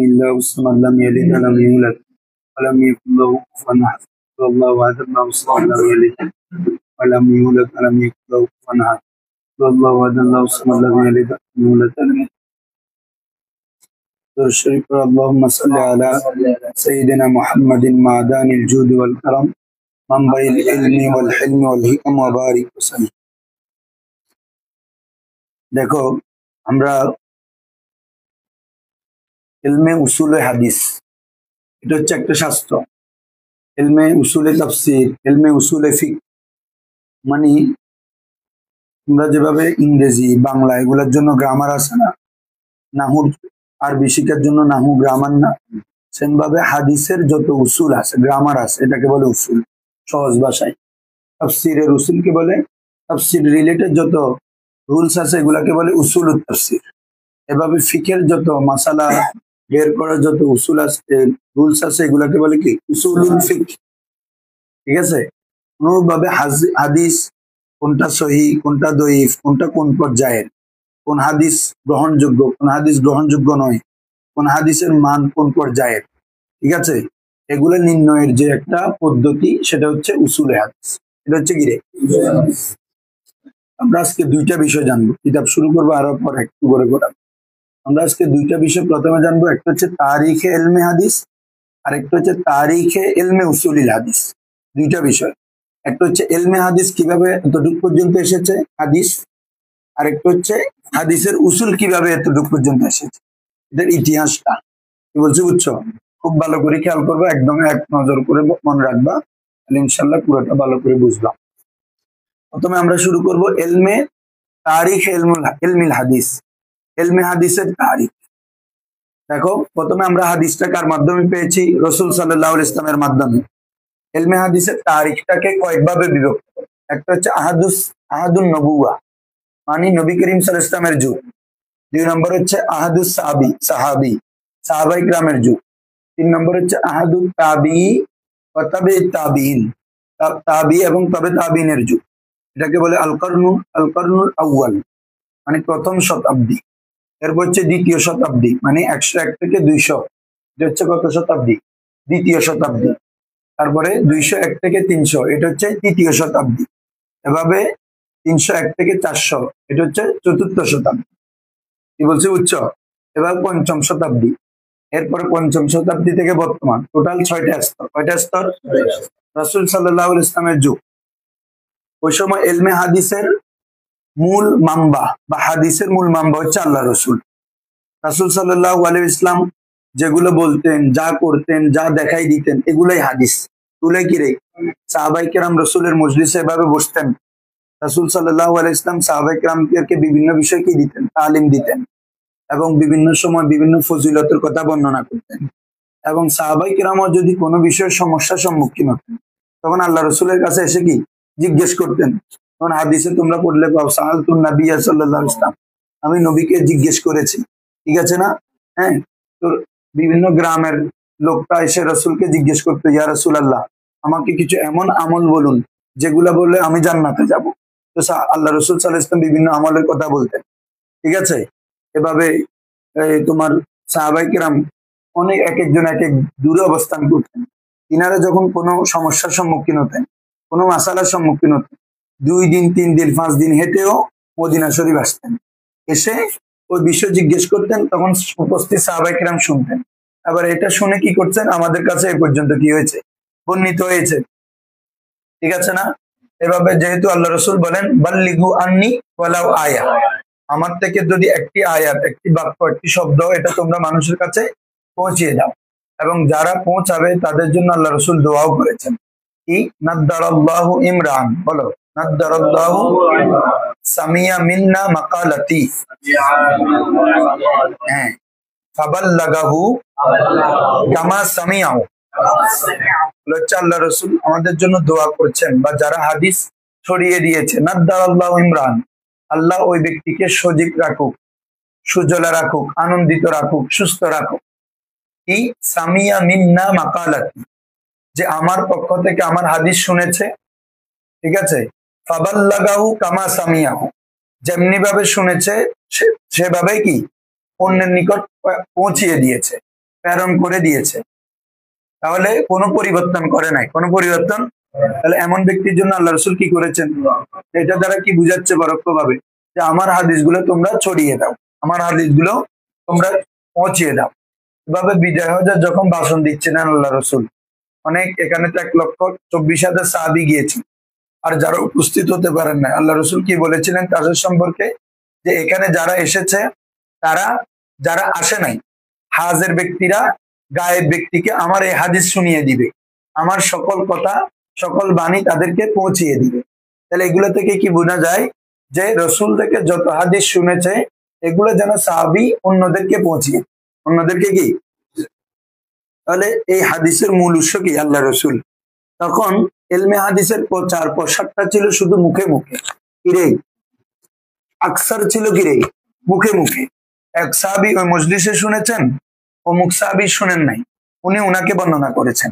لله والصمد لم يلد ولم يولد ولم يكن له كفوا أحد الله أحد الله الصمد لم يلد ولم يولد ولم يكن له كفوا أحد الله أحد الله الصمد لم يلد ولم يولد ولم يكن الشريف اللهم صل على سيدنا محمد معدن الجود والكرم منبع العلم والحلم والحكم وبارك وسلم। দেখো আমরা ইলমে উসুলে হাদিস, এটা হচ্ছে একটা শাস্ত্র। ইলমে উসুলে তাফসীর, ইলমে উসুলে ফিকহ, মানে আমরা যেভাবে ইংরেজি বাংলা এগুলোর জন্য গ্রামার আছে না, নাহুর আরবি শিখার জন্য নাহু গ্রামার না, সেভাবে হাদিসের যত উসুল আছে গ্রামার আছে এটাকে বলে উসুল সহজ ভাষায়। তাফসীরের উসুলকে বলে, তাফসীর রিলেটেড যত রুলস আছে এগুলাকে বলে উসুলুত তাফসীর। এভাবে ফিকের যত মাসালা বের করার যত উসুল আছে রুলস আছে এগুলাকে বলে কি উসুলুল ফিকহ। ঠিক আছে, অনুরূপভাবে হাদিস কোনটা সহি, কোনটা দঈফ, কোনটা কোন পর্যায়ের, কোন হাদিস গ্রহণযোগ্য, কোন হাদিস গ্রহণযোগ্য নয়, কোন হাদিসের মান কোন পর্যায়ের, ঠিক আছে, এগুলো নির্ণয়ের যে একটা পদ্ধতি সেটা হচ্ছে উসুলে হাদিস। এটা হচ্ছে কি রে, আমরা আজকে দুইটা বিষয় জানবো, কিতাব শুরু করবো আরো পর একটু করে করাবো। আমরা আজকে দুইটা বিষয় প্রথমে জানবো, একটা হচ্ছে তারিখে ইলমে হাদিস আর একটা হচ্ছে তারিখে ইলমে উসুলিল হাদিস। দুইটা বিষয়, একটা হচ্ছে ইলমে হাদিস কিভাবে এতটুকু পর্যন্ত এসেছে হাদিস, আর একটা হচ্ছে হাদিসের উসুল কিভাবে এতটুকু পর্যন্ত এসেছে, এটার ইতিহাসটা কি বলছি বুঝছো। খুব ভালো করে খেয়াল করবো, একদম এক নজর করে মনে রাখবা, ইনশাল্লাহ পুরোটা ভালো করে বুঝলাম। প্রথমে আমরা শুরু করব ইলমে তারিখ ইলমিল হাদিস, ইলমে হাদিসের তারিখ। দেখো প্রথমে আমরা হাদিসটা কার মাধ্যমে পেয়েছি, রাসূল সাল্লাল্লাহু আলাইহি ওয়াসাল্লামের মাধ্যমে। ইলমে হাদিসের তারিখটাকে কয়েকভাবে বিভক্ত, একটা হচ্ছে আহাদুন নবুয়া, মানে নবী করিম সাল্লাল্লাহু আলাইহি ওয়াসাল্লামের যুগ। দুই নম্বর হচ্ছে আহাদুস সাহাবী, সাহাবায়ে কিরামের যুগ। তিন নম্বর হচ্ছে আহাদুত তাবিঈ ওয়া তাবিঈত তাবিঈন, তাবি এবং তবে তাবিঈনের যুগ। এটাকে বলে আল কর্নুল আউয়াল, মানে প্রথম শতাব্দী। এরপর হচ্ছে দ্বিতীয় শতাব্দী, মানে 101 থেকে 200, এটা হচ্ছে কত শতাব্দী, দ্বিতীয় শতাব্দী। তারপরে 201 থেকে 300, এটা হচ্ছে তৃতীয় শতাব্দী। এভাবে 301 থেকে 400, এটা হচ্ছে চতুর্থ শতাব্দী। কি বলছি বুঝছো। এবার পঞ্চম শতাব্দী, এরপরে পঞ্চম শতাব্দী থেকে বর্তমান, টোটাল 6টা স্তর। কয়টা স্তর, রাসূল সাল্লাল্লাহু আলাইহি ওয়াসাল্লামের যুগ। ওই সময় ইলমে হাদিসের মূল মাম্বা বা হাদিসের মূল মাম্বা হচ্ছে আল্লাহ রসুল। রাসূল সাল্লাল্লাহু আলাইহি ওয়াসাল্লাম যেগুলো বলতেন, যা করতেন, যা দেখাই দিতেন, এগুলাই হাদিস। তুলে কি রে, সাহাবায়ে কেরাম রসুলের মজলিসে এভাবে বসতেন। রাসূল সাল্লাল্লাহু আলাইহি ওয়াসাল্লাম সাহাবায়ে কেরামকে বিভিন্ন বিষয় কি দিতেন, তালিম দিতেন, এবং বিভিন্ন সময় বিভিন্ন ফজিলতের কথা বর্ণনা করতেন। এবং সাহাবায়ে কেরামও যদি কোনো বিষয়ের সমস্যার সম্মুখীন হতেন তখন আল্লাহ রসুলের কাছে এসে কি জিজ্ঞেস করতেন। তখন হাদিসে তোমরা পড়লে পাও, সাআলতুন নাবিয়্যা সাল্লাল্লাহু আলাইহি ওয়াসাল্লাম, আমি নবীকে জিজ্ঞেস করেছি, ঠিক আছে না। হ্যাঁ, তো বিভিন্ন গ্রামের লোকটা এসে রসুলকে জিজ্ঞেস করতো, ইয়া রাসূলুল্লাহ, আমাকে কিছু এমন আমল বলুন যেগুলা বললে আমি জান্নাতে যাব। তো আল্লাহ রসুল সাল্লাল্লাহু আলাইহি ওয়াসাল্লাম বিভিন্ন আমলের কথা বলতেন, ঠিক আছে। এভাবে তোমার সাহাবায়ে কেরাম অনেক এক একজন এক এক দূরে অবস্থান করতেন। তিনারা যখন কোনো সমস্যার সম্মুখীন হতেন, কোনো মাসালার সম্মুখীন হতেন, 2 দিন 3 দিন 5 দিন হেঁটেও মদিনা শরীফ আসতেন, এসে ওই বিষয় জিজ্ঞেস করতেন। তখন উপস্থিত সাহাবায়ে কেরাম শুনতেন, আবার এটা শুনে কি করছেন, আমাদের কাছে এ পর্যন্ত কি হয়েছে, বর্ণিত হয়েছে, ঠিক আছে না। এভাবে যেহেতু আল্লাহ রসুল বলেন, বাল্লিগু আন্নি ওয়ালাউ আয়া, আমার থেকে যদি একটি আয়াত, একটি বাক্য, একটি শব্দ, এটা তোমরা মানুষের কাছে পৌঁছিয়ে দাও। এবং যারা পৌঁছাবে তাদের জন্য আল্লাহ রসুল দোয়াও করেছেন, কি নাদ্দারাল্লাহু ইমরান, বলো নাদ্দারাল্লাহু সামিয়া মিন্না মাকালাতি, হ্যাঁ, ফাবাল্লাগাহু কামা সামিয়াহু। আল্লাহ রসুল আমাদের জন্য দোয়া করছেন, বা যারা হাদিস ছড়িয়ে দিয়েছে, নাদ্দারাল্লাহু ইমরান, আল্লাহ ওই ব্যক্তিকে সজীব রাখুক, সুজলা রাখুক, আনন্দিত রাখুক, সুস্থ রাখুক। কি সামিয়া মিন্না মাকালাতি, যে আমার পক্ষ থেকে আমার হাদিস শুনেছে, ঠিক আছে। ফাবাল্লাগাহু কামা সামিয়াহু, যেমনি ভাবে শুনেছে সেভাবে কি অন্যের নিকট পৌঁছিয়ে দিয়েছে। প্রেরণ করে দিয়েছে, তাহলে কোনো পরিবর্তন করে নাই, কোনো পরিবর্তন। তাহলে এমন ব্যক্তির জন্য আল্লাহ রসুল কি করেছেন? এটা দ্বারা কি বুঝাচ্ছে পরোক্ষভাবে যে আমার হাদিসগুলো তোমরা ছড়িয়ে দাও, আমার হাদিসগুলো তোমরা পৌঁছিয়ে দাও। এভাবে বিজয় হজের যখন ভাষণ দিচ্ছিলেন আল্লাহ রসুল, অনেক, এখানে তো 1,24,000 সাহাবী গিয়েছে, আর যারা উপস্থিত হতে পারেন না, আল্লাহ রসুল কি বলেছিলেন তাদের সম্পর্কে? যে এখানে যারা এসেছে তারা, যারা আসে নাই, হাজের ব্যক্তিরা গায়েব ব্যক্তিকে আমার এই হাদিস শুনিয়ে দিবে, আমার সকল কথা সকল বাণী তাদেরকে পৌঁছিয়ে দিবে। তাহলে এগুলো থেকে কি বোঝা যায় যে রসুল থেকে যত হাদিস শুনেছে এগুলো যেন সাহাবী অন্যদেরকে পৌঁছিয়ে, অন্যদেরকে কি। তাহলে এই হাদিসের মূল উৎস কি? আল্লাহ রসুল। তখন এলমে হাদিসের প্রচার প্রসারটা ছিল শুধু মুখে মুখে, কিরে আকসার ছিল কিরে মুখে মুখে। এক সাহাবী ওই মজলিসে শুনেছেন, অমুক সাহাবী শুনেন নাই, উনি উনাকে বর্ণনা করেছেন,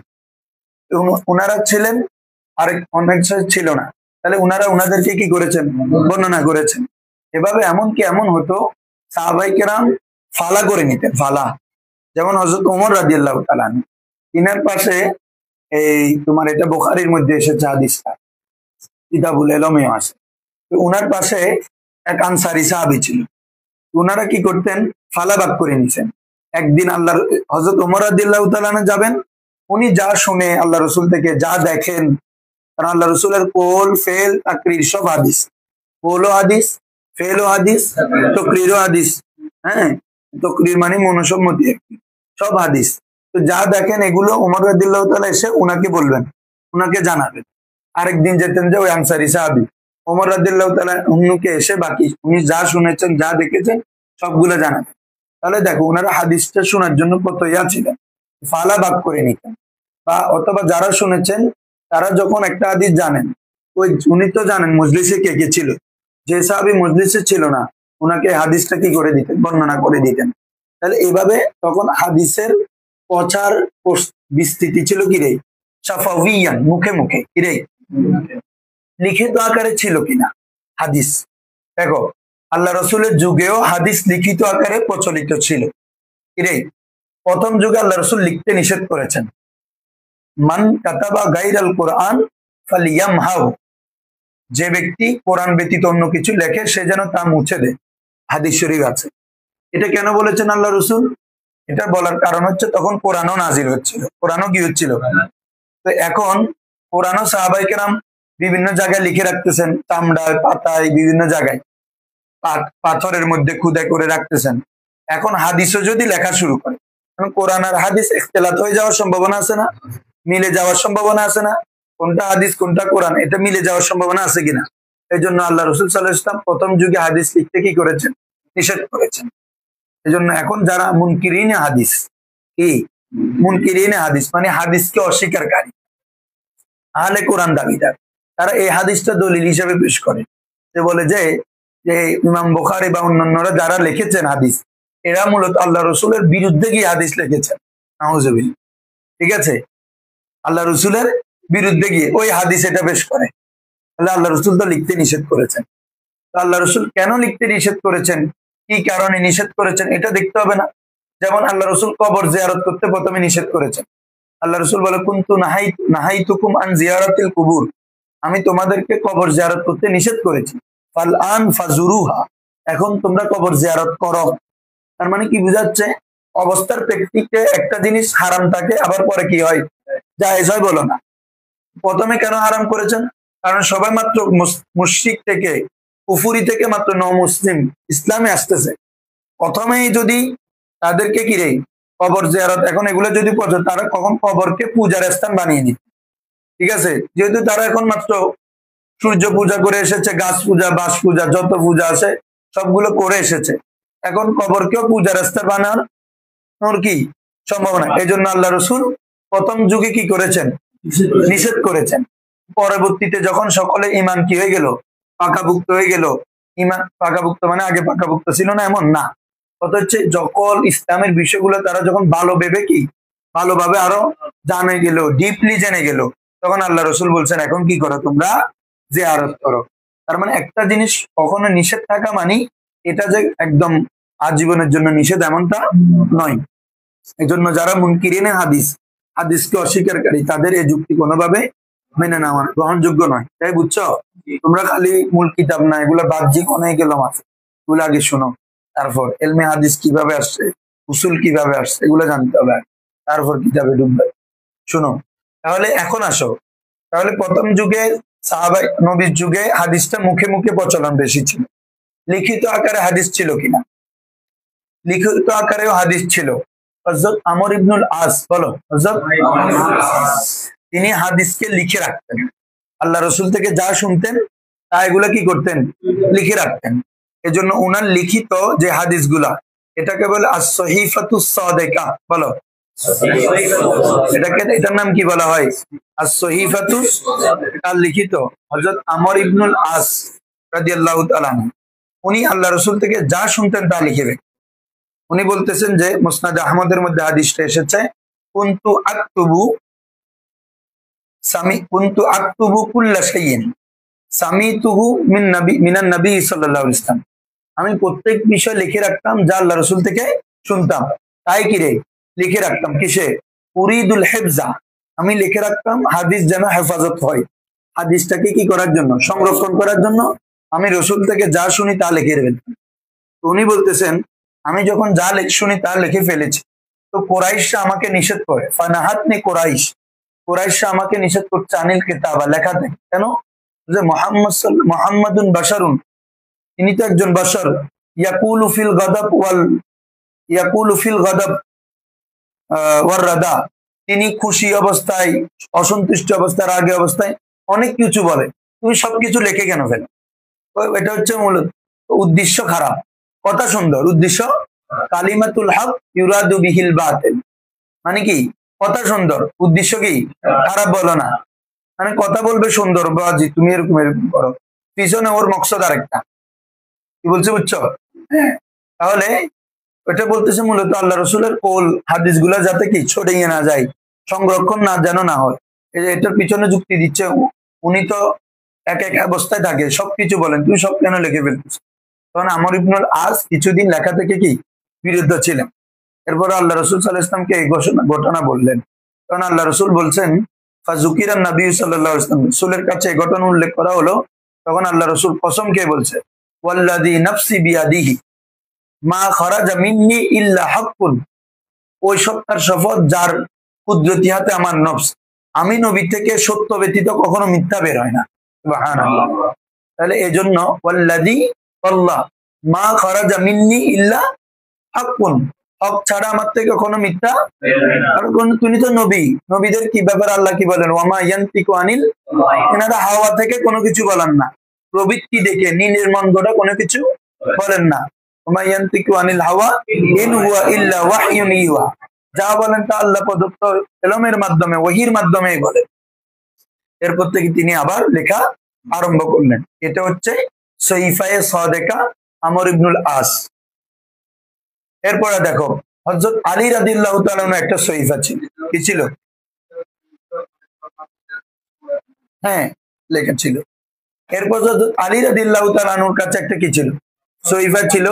উনারা ছিলেন, আরেক অনেক ছিল না, তাহলে উনারা উনাদেরকে কি করেছেন? বর্ণনা করেছেন। এভাবে এমনকি এমন হতো সাহাবায়ে কেরাম ফালা করে নিতেন, ফালা। যেমন হযরত ওমর রাদিয়াল্লাহু তাআলা আনহু, তিনার পাশে এই তোমার এটা বুখারীর মধ্যে এসেছে হাদিসটা, কিতাবুল ইলমে আছে। তো উনার পাশে এক আনসারী সাহাবী ছিল, উনারা কি করতেন? ফালা ভাগ করে নিছেন। একদিন আল্লাহ হযরত ওমর রাদিয়াল্লাহু তাআলা আনহু যাবেন, উনি যা শুনে আল্লাহ রসুল থেকে, যা দেখেন, কারণ আল্লাহ রসুলের কোল ফেল তাকরির সব হাদিস, কোলও হাদিস, ফেলও হাদিস, তকরিরও হাদিস। হ্যাঁ, তকরির মানে মনসম্মতি, সব হাদিস। তো যা দেখেন এগুলো ওমর রাদিয়াল্লাহু তাআলা এসে উনাকে বলবেন, উনাকে জানাবেন। আরেকদিন যেতেন যে ওই আনসারী সাহাবী ওমর রাদিয়াল্লাহু তাআলা উন্নুকে এসে বাকি উনি যা শুনেছেন, যা দেখেছেন সবগুলো জানাবেন। তাহলে দেখো ওনারা হাদিসটা শোনার জন্য কত ইয়া ছিলেন, ফালা ভাগ করে নিতেন। বা অথবা যারা শুনেছেন তারা যখন একটা হাদিস জানেন, ওই উনি তো জানেন মজলিসে কে কে ছিল, যে সাহাবী মজলিসে ছিল না ওনাকে হাদিসটা কি করে দিতেন? বর্ণনা করে দিতেন। তাহলে এইভাবে তখন হাদিসের প্রচার বিস্তৃতি ছিল কিরে সাফাউইয়ান, মুখে মুখে, কিরে লিখিত আকারে ছিল কিনা হাদিস। দেখো আল্লাহ রসুলের যুগেও হাদিস লিখিত আকারে প্রচলিত ছিল, কিরে প্রথম যুগে আল্লাহ রসুল লিখতে নিষেধ করেছেন, মান কাতাবা গায়রাল কোরআন ফালিয়ামহাউ, যে ব্যক্তি কোরআন ব্যতীত অন্য কিছু লেখে সে যেন তা মুছে দেয়, হাদিস শরীফ আছে। এটা কেন বলেছেন আল্লাহ রসুল? এটা বলার কারণ হচ্ছে তখন কোরআনও নাজিল হচ্ছিল, কোরআনও কি হচ্ছিল। তো এখন কোরআনও সাহাবায়ে কেরাম বিভিন্ন জায়গায় লিখে রাখতেছেন, চামড়ায়, পাতায়, বিভিন্ন জায়গায় পাথরের মধ্যে খুদাই করে রাখতেছেন। এখন হাদিসও যদি লেখা শুরু করে, কোরআন আর হাদিস ইখতিলাত হয়ে যাওয়ার সম্ভাবনা আছে না? মিলে যাওয়ার সম্ভাবনা আছে না? কোনটা হাদিস কোনটা কোরআন, এটা মিলে যাওয়ার সম্ভাবনা আছে কিনা? এই জন্য আল্লাহ রসুল সাল্লাল্লাহু আলাইহি ওয়াসাল্লাম প্রথম যুগে হাদিস লিখতে কি করেছেন? নিষেধ করেছেন। এই জন্য এখন যারা মুনকিরিনে হাদিস, কি মুনকিরিনে হাদিস মানে হাদিসকে অস্বীকারী, আহলে কোরআন দাবিদার, তারা এই হাদিসটা দলিল হিসেবে পেশ করে। সে বলে যে ইমাম বুখারী বা অন্যান্যরা যারা লিখেছেন হাদিস, এরা মূলত আল্লাহ রসুলের বিরুদ্ধে গিয়ে হাদিস লিখেছেন, নাউজুবিল্লাহ। ঠিক আছে, আল্লাহ রসুলের বিরুদ্ধে গিয়ে ওই হাদিস এটা পেশ করে। তাহলে আল্লাহ রসুল তো লিখতে নিষেধ করেছেন। আল্লাহ রসুল কেন লিখতে নিষেধ করেছেন, কি কারণে নিষেধ করেছেন, এটা দেখতে হবে না? যেমন আল্লাহ রসুল কবর জিয়ারত করতে প্রথমে নিষেধ করেছেন। আল্লাহ রসুল বলে কুনতু নাহাইতুকুম আন জিয়ারাতিল কুবুর, আমি তোমাদেরকে কবর জিয়ারত করতে নিষেধ করেছি, ফাল আন ফাজুরুহা, এখন তোমরা কবর জিয়ারত করো। তার মানে কি বুঝাচ্ছে? অবস্থার প্রেক্ষিতে একটা জিনিস হারাম থাকে, আবার পরে কি হয়? জায়েজ হয়, বলো না? প্রথমে কেন হারাম করেছেন? কারণ সবাই মাত্র মুশরিক থেকে, কুফুরি থেকে মাত্র মুসলিম ইসলামে আসতেছে। প্রথমেই যদি তাদেরকে কি রে কবর জিয়ারত, এখন এগুলো যদি পছন্দ, তারা কখন কবরকে পূজার স্থান বানিয়ে নিত। ঠিক আছে, যেহেতু তারা এখন মাত্র সূর্য পূজা করে এসেছে, গাছ পূজা, বাস পূজা, যত পূজা আছে সবগুলো করে এসেছে, এখন কবরকেও পূজার স্থান বানানোর কি সম্ভাবনা। এই জন্য আল্লাহ রসুল প্রথম যুগে কি করেছেন? নিষেধ করেছেন। পরবর্তীতে যখন সকলে ইমান কি হয়ে গেল? পাকাভুক্ত হয়ে গেল। ইমান পাকাভুক্ত মানে আগে পাকাভুক্ত ছিল না এমন না, অত হচ্ছে যখন ইসলামের বিষয়গুলো তারা যখন ভালো ভেবে কি ভালোভাবে আরো জানে গেল, ডিপলি জেনে গেল, তখন আল্লাহ রসুল বলছেন এখন কি করো? তোমরা জিয়ারত করো। তার মানে একটা জিনিস কখনো নিষেধ থাকা মানে এটা যে একদম আজীবনের জন্য নিষেধ এমনটা নয়। এই জন্য যারা মুনকিরিনে হাদিস, হাদিসকে অস্বীকারী, তাদের এই যুক্তি কোনোভাবে মেনে নেওয়া গ্রহণযোগ্য নয়। তাই বুঝছো? তোমরা খালি মূল কিতাব না, এগুলো বাহ্যিক অনেক এলম আছে, এগুলো আগে শোনো। তারপর এলমে হাদিস কিভাবে আসছে, উসুল কিভাবে আসছে, এগুলো জানতে হবে, তারপর কিতাবে ঢুকবে। শোনো, তাহলে এখন আসো। তাহলে প্রথম যুগে সাহাবা নবীর যুগে হাদিসটা মুখে মুখে প্রচলন বেশি ছিল। লিখিত আকারে হাদিস ছিল কিনা? লিখিত আকারেও হাদিস ছিল। হযরত আমর ইবনুল আস, বলো হযরত, তিনি হাদিসকে লিখে রাখতেন। আল্লাহ রসুল থেকে যা শুনতেন তা এগুলা কি করতেন? লিখে রাখতেন। এজন্য উনার লিখিত যে হাদিসগুলা, এটাকে বলে as-সহিফাতুস সাদিকা। বলো, এটার নাম কি বলা হয়? as-সহিফাতুস, এটা লিখিত। হযরত আমর ইবনুল আস রাদিয়াল্লাহু তাআলা আনহু, উনি আল্লাহ রসুল থেকে যা শুনতেন তা লিখে রাখতেন। উনি বলতেছেন যে মুসনাদ আহমদের মধ্যে হাদিসটা এসেছে, কুনতু আকতুবু কুল্লা শাইইন সামিতুহু মিনান নবী সাল্লাল্লাহু আলাইহি ওয়াসাল্লাম। আমি প্রত্যেক বিষয় লিখে রাখতাম যা আল্লাহ রাসূল থেকে শুনতাম। তাই কি রে লিখে রাখতাম? কিসে? উরিদুল হিফজা, আমি লিখে রাখতাম হাদিস যেন হেফাজত হয়। হাদিসটাকে কি করার জন্য? সংরক্ষণ করার জন্য আমি রসুল থেকে যা শুনি তা লিখে রেখেছি। তো উনি বলতেছেন, আমি যখন যা শুনি তা লিখে ফেলেছি, তো কোরাইশরা আমাকে নিষেধ করে। ফানাহাতনি কোরাইশরা আমাকে নিষেধ করছে আনিল কিতাবা, লেখাতে। কেন? যে মুহাম্মাদুন বাশারুন, তিনি তো একজন বাশার। ইয়াকুলু ফিল গাদাব ওয়ার রাদা, তিনি খুশি অবস্থায়, অসন্তুষ্ট অবস্থায়, রাগে অবস্থায় অনেক কিছু বলে। তুমি সবকিছু লিখে কেন ফেলো? এটা হচ্ছে মূলত উদ্দেশ্য খারাপ, কথা সুন্দর, উদ্দেশ্য কালিমাতুল হক ইউরাদু বিহিল বাতিল, মানে কি কথা সুন্দর, উদ্দেশ্য কি খারাপ বলো না। মানে কথা বলবে সুন্দর, বাজি তুমি এরকম এরকম করো, পিছনে ওর মকসদ আরেকটা। কি বলছে বুঝছো? হ্যাঁ, তাহলে এটা বলতেছে মূলত আল্লাহ রসুলের কোল হাদিস গুলা যাতে কি ছড়িয়ে না যায়, সংরক্ষণ না যেন না হয়, এটার পিছনে যুক্তি দিচ্ছে। উনি তো এক এক অবস্থায় থাকে, সবকিছু বলেন, তুমি সব কেন লিখে ফেলতেছ? তখন আমর ইবনুল আস কিছুদিন লেখা থেকে কি বিরুদ্ধ ছিলেন। এরপর আল্লাহ রসুল সাল্লাল্লাহু আলাইহি ওয়াসাল্লামকে এই ঘটনা বললেন। তখন আল্লাহ রসুল বলছেন, ফাযুকিরান নবী সাল্লাল্লাহু আলাইহি ওয়াসাল্লাম, রসুলের কাছে এই ঘটনা উল্লেখ করা হলো। তখন আল্লাহ রসুল কসম খেয়ে বলছে, ওয়াল্লাযী নাফসি বিয়াদিহি মা খারাজা মিন্নি ইল্লা হাক্কুন, ওই সত্তার শপথ যার কুদরতি হাতে আমার নফস, আমি নবী থেকে সত্য ব্যতীত কখনো মিথ্যা বের হয় না। সুবহানাল্লাহ। তাহলে এজন্য ওয়াল্লাযী, আল্লাহ, মা খারাজা মিন্নি ইল্লা হাক্কুন, হক ছাড়া আমার থেকে কোনো মিথ্যা। কারণ তুমি তো নবী, নবীদের কি ব্যাপার? আল্লাহ কি বলেন? ওয়ামা ইয়ানতিকু আনিল, এনারা হাওয়া থেকে কোনো কিছু বলেন না, প্রবৃত্তি দেখে নির্মন গড়া কোনো কিছু বলেন না। ওয়ামা ইয়ানতিকু আনিল হাওয়া ইন হুয়া ইল্লা ওয়াহয়ুন ইউহা, যা বলেন তা আল্লাহ প্রদত্ত ইলমের মাধ্যমে, ওহীর মাধ্যমেই বলেন। এরপর থেকে তিনি আবার লেখা আরম্ভ করলেন। এটা হচ্ছে সহিফায়ে সাদিকা আমর ইবনুল আস। এরপরে দেখো, হযরত আলী রাদিয়াল্লাহু তাআলা একটা সহিফা ছিল। কি ছিল? হ্যাঁ, লেখা ছিল। এরপর হযরত আলী রাদিয়াল্লাহু তাআলার কাছে একটা কি ছিল? সহিফা ছিল।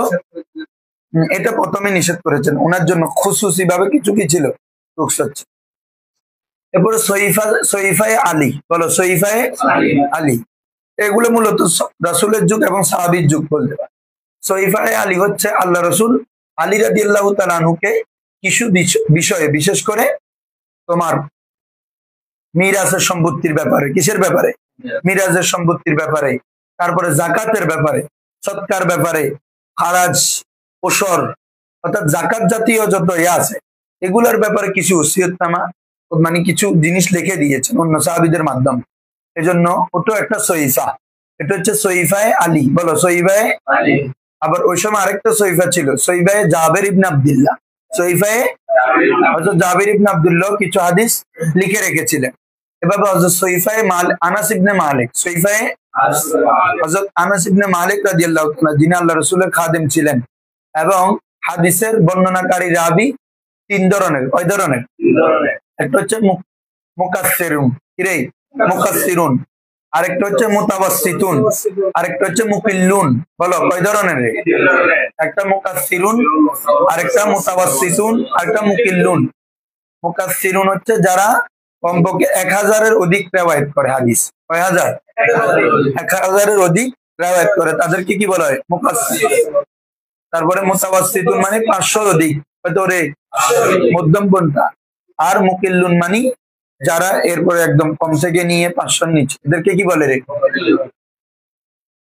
এটা প্রথমে নিষেধ করেছেন, ওনার জন্য খুসুসি ভাবে কিছু কি ছিল, রুখসত। এরপরে সহিফায়ে আলী, বলো সহিফায়ে আলী। এগুলো মূলত রাসূলের যুগ এবং সাহাবীর যুগ বলতে পারে। সহিফায়ে আলী হচ্ছে আল্লাহ রসুল আলী রাদিয়াল্লাহু তাআলা আনহুকে কিছু বিষয়ে, বিশেষ করে তোমার মিরাজের সম্পত্তির ব্যাপারে, কিসের ব্যাপারে? মিরাজের সম্পত্তির ব্যাপারে, তারপরে যাকাতের ব্যাপারে, সৎকার ব্যাপারে, খারাজ, ওসর, অর্থাৎ যাকাত জাতীয় যত আছে এগুলোর ব্যাপারে কিছু ওসিয়তনামা, মানে কিছু জিনিস লিখে দিয়েছেন অন্য সাহাবীদের মাধ্যমে। এজন্য ওটা একটা সহিফা। এটা হচ্ছে সহিফায়ে আলী, বলো সহিফায়ে আলী। আবার ওই সময় আরেকটা সহিফা ছিল, সহিফায়ে জাবের ইবনে আব্দুল্লাহ। সহিফায়ে হযরত জাবের ইবনে আব্দুল্লাহ কিছু হাদিস লিখে রেখেছিলেন। এভাবে হযরত সহিফায়ে আনাস ইবনে মালিক, সহিফায়ে হযরত আনাস ইবনে মালিক রাদিয়াল্লাহু তাআলা, যিনি আল্লাহ রাসূলের খাদেম ছিলেন, এবং হাদিসের বর্ণনাকারী রাবী তিন ধরনের। কয় ধরনের? একটা হচ্ছে মুকাসসিরুন, কি রে? মুকাসসিরুন। আরেকটা হচ্ছে মুতাওয়াসসিতুন, আরেকটা হচ্ছে মুকিল্লুন। বলো কয় ধরনের? একটা মুকাসসিরুন, আরেকটা মুতাওয়াসসিতুন, আরেকটা মুকিল্লুন। মুকাসসিরুন হচ্ছে যারা কমপক্ষে 1000-এর অধিক রিওয়ায়াত করে হাদিস। কয় হাজার? 1000-এর অধিক রিওয়ায়াত করে, তাদেরকে কি বলা হয়? মুকাসসির। তারপরে মুতাওয়াসসিতুন মানে 500-র অধিক, হয়তো রে মধ্যম পন্থা। আর মুকিল্লুন মানে যারা এরপরে একদম কম থেকে নিয়ে 500-র নিচে, এদেরকে কি বলে রে?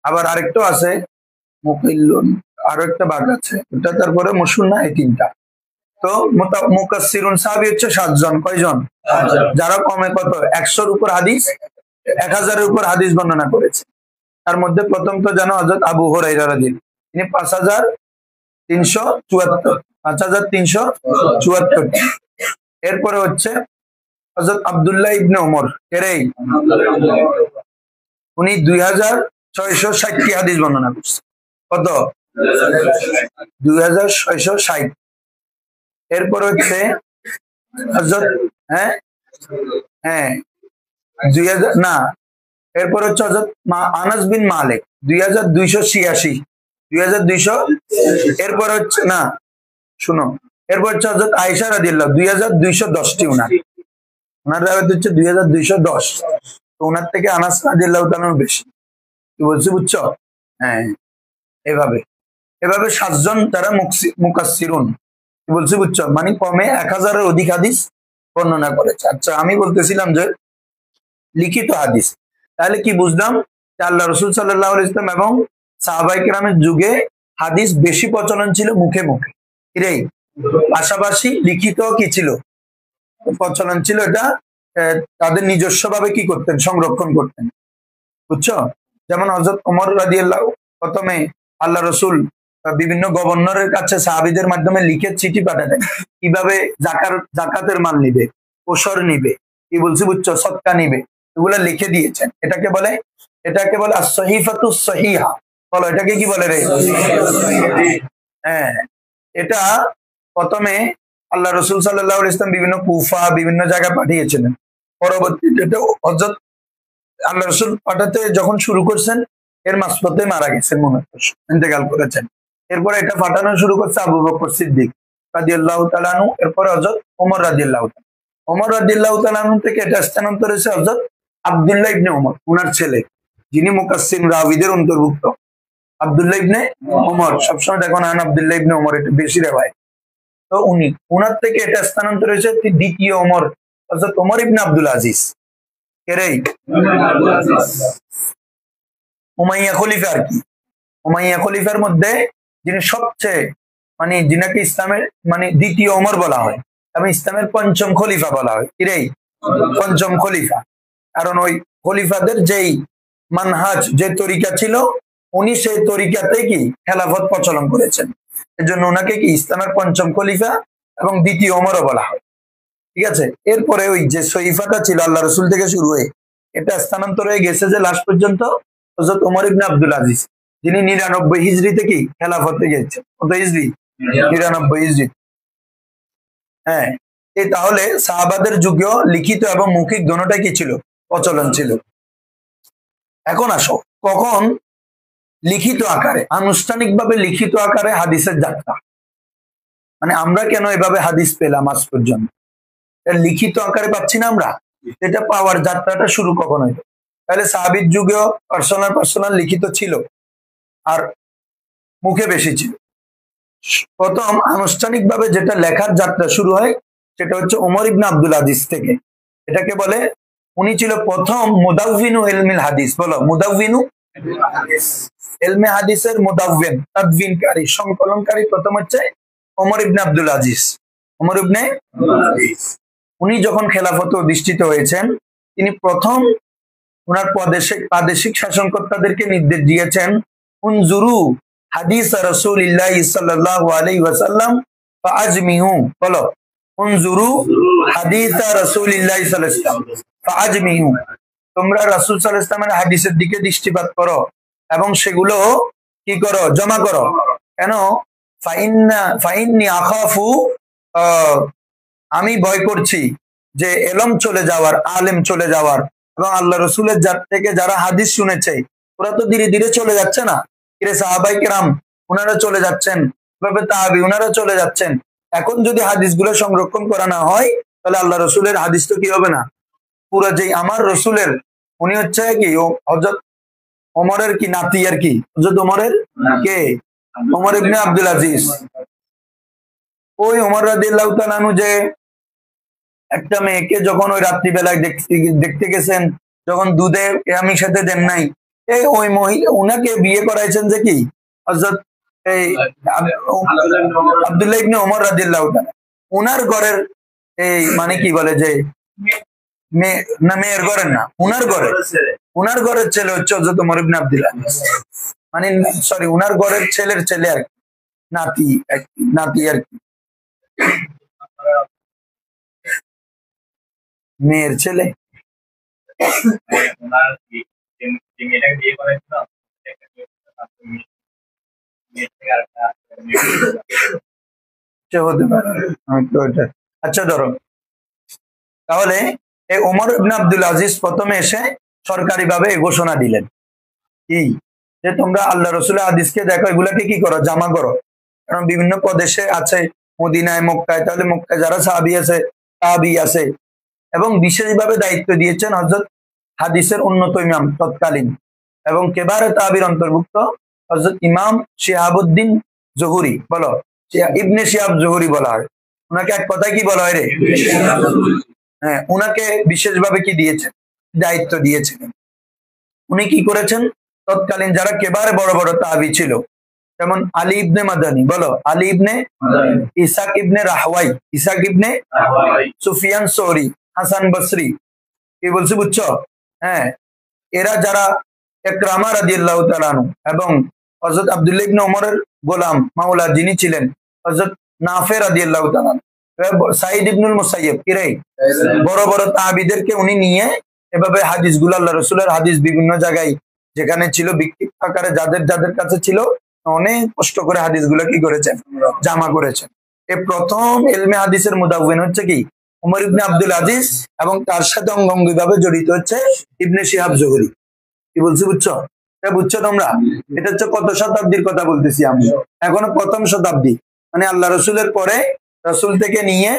আবার আরেকটা আছে মুকিল্লুন, আরো একটা ভাগ আছে, এটা তারপরে মুসুন্না, এই তিনটা। তো মুকাসসিরুন সাহাবী হচ্ছে 7 জন। কয়জন? যারা কমে কত 100-র উপর হাদিস, 1000-এর উপর হাদিস বর্ণনা করেছে। তার মধ্যে প্রথম তো জানো হযরত আবু হুরায়রা রাদিয়াল্লাহু আনহু, তিনি 5374, 5374। এরপরে হচ্ছে হযরত আব্দুল্লাহ ইবনে ওমর, এরাই উনি 2660টি হাদিস বর্ণনা করছে। কত? 2660। এরপর হচ্ছে হযরত হ্যাঁ হ্যাঁ 2000 না, এরপর হচ্ছে হযরত আনাস বিন মালিক 2286, 2200। এরপর হচ্ছে না, শুনো, এরপর হচ্ছে হযরত আয়েশা রাদিয়াল্লাহু 2210টি ওনার রাওয়ায়াত হচ্ছে 2210। তো ওনার থেকে আনাস রাদিয়াল্লাহু তাআলা বেশি। কি বলছি বুঝছো? হ্যাঁ, এভাবে এভাবে 7 জন তারা মুকাসসিরুন। কি বলছি বুঝছো? মানে কমে 1000-এর অধিক হাদিস বর্ণনা করেছে। আচ্ছা, আমি বলতেছিলাম যে লিখিত হাদিস, তাহলে কি বুঝলাম? যে আল্লাহ রাসূল সাল্লাল্লাহু আলাইহি ওয়াসাল্লাম এবং সাহাবায়ে কেরামের যুগে হাদিস বেশি প্রচলন ছিল মুখে মুখে, এটাই। পাশাপাশি লিখিত কি ছিল? প্রচলন ছিল। এটা তাদের নিজস্ব ভাবে কি করতেন? সংরক্ষণ করতেন। বুঝছো? যেমন হযরত ওমর রাদিয়াল্লাহু, প্রথমে আল্লাহ রাসূল বিভিন্ন গভর্নরের কাছে সাহাবীদের মাধ্যমে লিখে চিঠি পাঠাতেন, কিভাবে যাকাতের মাল নিবে, ওসর নিবে, কি বলছি বুঝছো, সদকা নিবে, এগুলো লিখে দিয়েছেন। এটাকে বলে আস-সহিফাতুস সহিহা। বলো এটাকে কি বলে রে? হ্যাঁ, এটা প্রথমে আল্লাহ রাসূল সাল্লাল্লাহু আলাইহি ওয়াসাল্লাম বিভিন্ন কুফা, বিভিন্ন জায়গায় পাঠিয়েছিলেন। পরবর্তীতে হযরত আল্লাহ রাসূল পাঠাতে যখন শুরু করছেন, এর মাঝপথে মারা গেছেন, মনে হচ্ছে ইন্তেকাল করেছেন। এরপরে এটা পাঠানো শুরু করছে আবু বকর সিদ্দিক রাদিয়াল্লাহু তাআলা আনহু, এরপরে হযরত ওমর রাদিয়াল্লাহু তাআলা। ওমর রাদিয়াল্লাহু তাআলা আনহু থেকে এটা স্থানান্তর হয়েছে হযরত আব্দুল্লাহ ইবনে ওমর, উনার ছেলে, যিনি মুকাসসিম রাবিদের অন্তর্ভুক্ত। আব্দুল্লাহ ইবনে ওমর, সবসময় দেখো না আব্দুল্লাহ ইবনে ওমর, এটা বেশি রেওয়ায়াত। তো উনার থেকে এটা স্থানান্তর হয়েছে দ্বিতীয় ওমর, হযরত ওমর ইবনে আব্দুল আজিজ। এরাই উমাইয়া খলিফা আর কি। উমাইয়া খলিফার মধ্যে যিনি সবচেয়ে, মানে যিনাকে ইসলামের মানে দ্বিতীয় ওমর বলা হয় এবং ইসলামের পঞ্চম খলিফা বলা হয়, এরাই পঞ্চম খলিফা। কারণ ওই খলিফাদের যেই মানহাজ, যে তরিকা ছিল, উনি সেই তরিকাতে কি খেলাফত প্রচলন করেছেন। এজন্য ওনাকে কি ইসলামের পঞ্চম খলিফা এবং দ্বিতীয় ওমরও বলা হয়। ঠিক আছে? এরপরে ওই যে সহিফাটা ছিল আল্লাহ রাসূল থেকে শুরু হয়ে, এটা স্থানান্তর হয়ে গেছে যে লাস্ট পর্যন্ত হযরত ওমর ইবনে আব্দুল আজিজ, যিনি 99 হিজরিতে কি খেলাফতে গেছেন। কত হিজরি? 99 হিজরি। হ্যাঁ, এই তাহলে সাহাবাদের যুগেও লিখিত এবং মৌখিক দুটোটাই কি ছিল? প্রচলন ছিল। এখন আসো, কখন লিখিত আকারে, আনুষ্ঠানিকভাবে লিখিত আকারে হাদিসের যাত্রা, মানে আমরা কেন এভাবে হাদিস পেলাম আজ পর্যন্ত? লিখিত আকারে পাচ্ছি না আমরা, এটা পাওয়ার যাত্রাটা শুরু কখন হইল? তাহলে সাহাবীর যুগেও পার্সোনাল লিখিত ছিল, আর মুখে বেশি ছিল। প্রথম আনুষ্ঠানিকভাবে যেটা লেখার যাত্রা শুরু হয়, সেটা হচ্ছে ওমর ইবনে আব্দুল আজিজ থেকে। এটাকে বলে, উনি ছিল প্রথম মুদাউবিনু ইলমিল হাদিস। বলো মুদাউবিনু ইলমে হাদিসের মুদাউবিন, তাদবিনকারী, সংকলনকারী প্রথম হচ্ছে ওমর ইবনে আব্দুল আজিজ। ওমর ইবনে উনি যখন খেলাফতে অধিষ্ঠিত হয়েছেন, তিনি প্রথম ওনার প্রাদেশিক শাসনকর্তাদেরকে নির্দেশ দিয়েছেন, উনজুরু হাদিস রাসূলিল্লাহ সাল্লাল্লাহু আলাইহি ওয়াসাল্লাম ফাআজমিহু। বলো উনজুরু হাদিস রাসূলিল্লাহ সাল্লাল্লাহু আলাইহি ওয়াসাল্লাম ফাআজমিহু। তোমরা রাসূল সাল্লাল্লাহু আলাইহি ওয়াসাল্লামের হাদিসের দিকে দৃষ্টিপাত করো এবং সেগুলো কি করো? জমা করো। কেন? ফাইন্নি আখাফু, আমি ভয় করছি যে এলম চলে যাওয়ার, আলেম চলে যাওয়ার, এবং আল্লাহ রসুলের থেকে যারা হাদিস শুনেছে ওরা তো ধীরে ধীরে চলে যাচ্ছে না, সাহাবাই কেরাম ওনারা চলে যাচ্ছেন, এভাবে তাহাবি ওনারা চলে যাচ্ছেন। এখন যদি হাদিসগুলো সংরক্ষণ করা না হয় তাহলে আল্লাহ রসুলের হাদিস তো কি হবে না, পুরো যে আমার রসুলের উনি হচ্ছে কি হযরত ওমরের কি নাতি আর কি, হযরত ওমরের কে, ওমর ইবনে আব্দুল আজিজ। ওই ওমর রাদিয়াল্লাহু তাআলা আনহু যে একটা মেয়েকে যখন ওই রাত্রিবেলায় দেখতে গেছেন, যখন দুধে আমি সাথে দেন নাই, এই ওই মহিলা উনাকে বিয়ে করাইছেন যে কি হযরত এই আব্দুল্লাহ ইবনে ওমর রাদিয়াল্লাহু তাআলা, উনার ঘরের এই মানে কি বলে যে মেয়ে না, মেয়ের ঘরের না, উনার ঘরের ছেলে হচ্ছে হযরত ওমর ইবনে আব্দুল আজিজ, মানে সরি উনার ঘরের ছেলের ছেলে আর কি, নাতি আর কি, মেয়ের ছেলে। হতে পারে। আচ্ছা ধরো, তাহলে এই ওমর ইবনে আব্দুল আজিজ প্রথমে এসে সরকারি ভাবে ঘোষণা দিলেন কি, যে তোমরা আল্লাহ রসুলের হাদিসকে দেখো, এগুলাকে কি করো, জামা করো। কারণ বিভিন্ন প্রদেশে আছে, মদিনায়, মক্কায়, তাহলে মক্কায় যারা সাহাবী আছে, তাহাবী আছে, এবং বিশেষভাবে দায়িত্ব দিয়েছেন হযরত হাদিসের উন্নত ইমাম তৎকালীন এবং কেবারে তাহাবীর অন্তর্ভুক্ত হযরত ইমাম শিহাবুদ্দিন জহুরি, বলো ইবনে শিহাব জহুরি বলা হয় ওনাকে, এক কথায় কি বলা হয় রে, হ্যাঁ, উনাকে বিশেষভাবে কি দিয়েছেন, দায়িত্ব দিয়েছিলেন। উনি কি করেছেন, তৎকালীন যারা কেবারে বড় বড় তাহাবী ছিল, যেমন আলী ইবনে মাদানী, বলো আলী ইবনে, ইসাক ইবনে রাহওয়াই, ইসাক ইবনে সুফিয়ান সৌরি, হাসান বসরি, কি বলছি বুঝছো, হ্যাঁ, এরা যারা ইকরামা রাদিয়াল্লাহু তাআলা আনহু এবং হযরত আব্দুল্লাহ ইবনে ওমরের গোলাম মাওলা যিনি ছিলেন হযরত নাফে রাদিয়াল্লাহু তাআলা, সাঈদ ইবনুল মুসাইয়্যিব, এরাই বড় বড় তাহাবীদেরকে উনি নিয়ে এভাবে হাদিসগুলো, আল্লাহ রাসূলের হাদিস বিভিন্ন জায়গায় যেখানে ছিল বিক্ষিপ্ত আকারে যাদের যাদের কাছে ছিল, অনেক কষ্ট করে হাদিসগুলো কি করেছেন, জামা করেছেন। এই প্রথম ইলমে হাদিসের মুদাওয়িন হচ্ছে কি ওমর ইবনে আব্দুল আজিজ, এবং তার সাথে অঙ্গাঙ্গিভাবে জড়িত হচ্ছে ইবনে শিহাব জহুরি। কি বলছি বুঝছো, এটা বুঝছো তোমরা? এটা হচ্ছে কত শতাব্দীর কথা বলতেছি আমি, এখনো প্রথম শতাব্দী, মানে আল্লাহ রসুলের পরে রসুল থেকে নিয়ে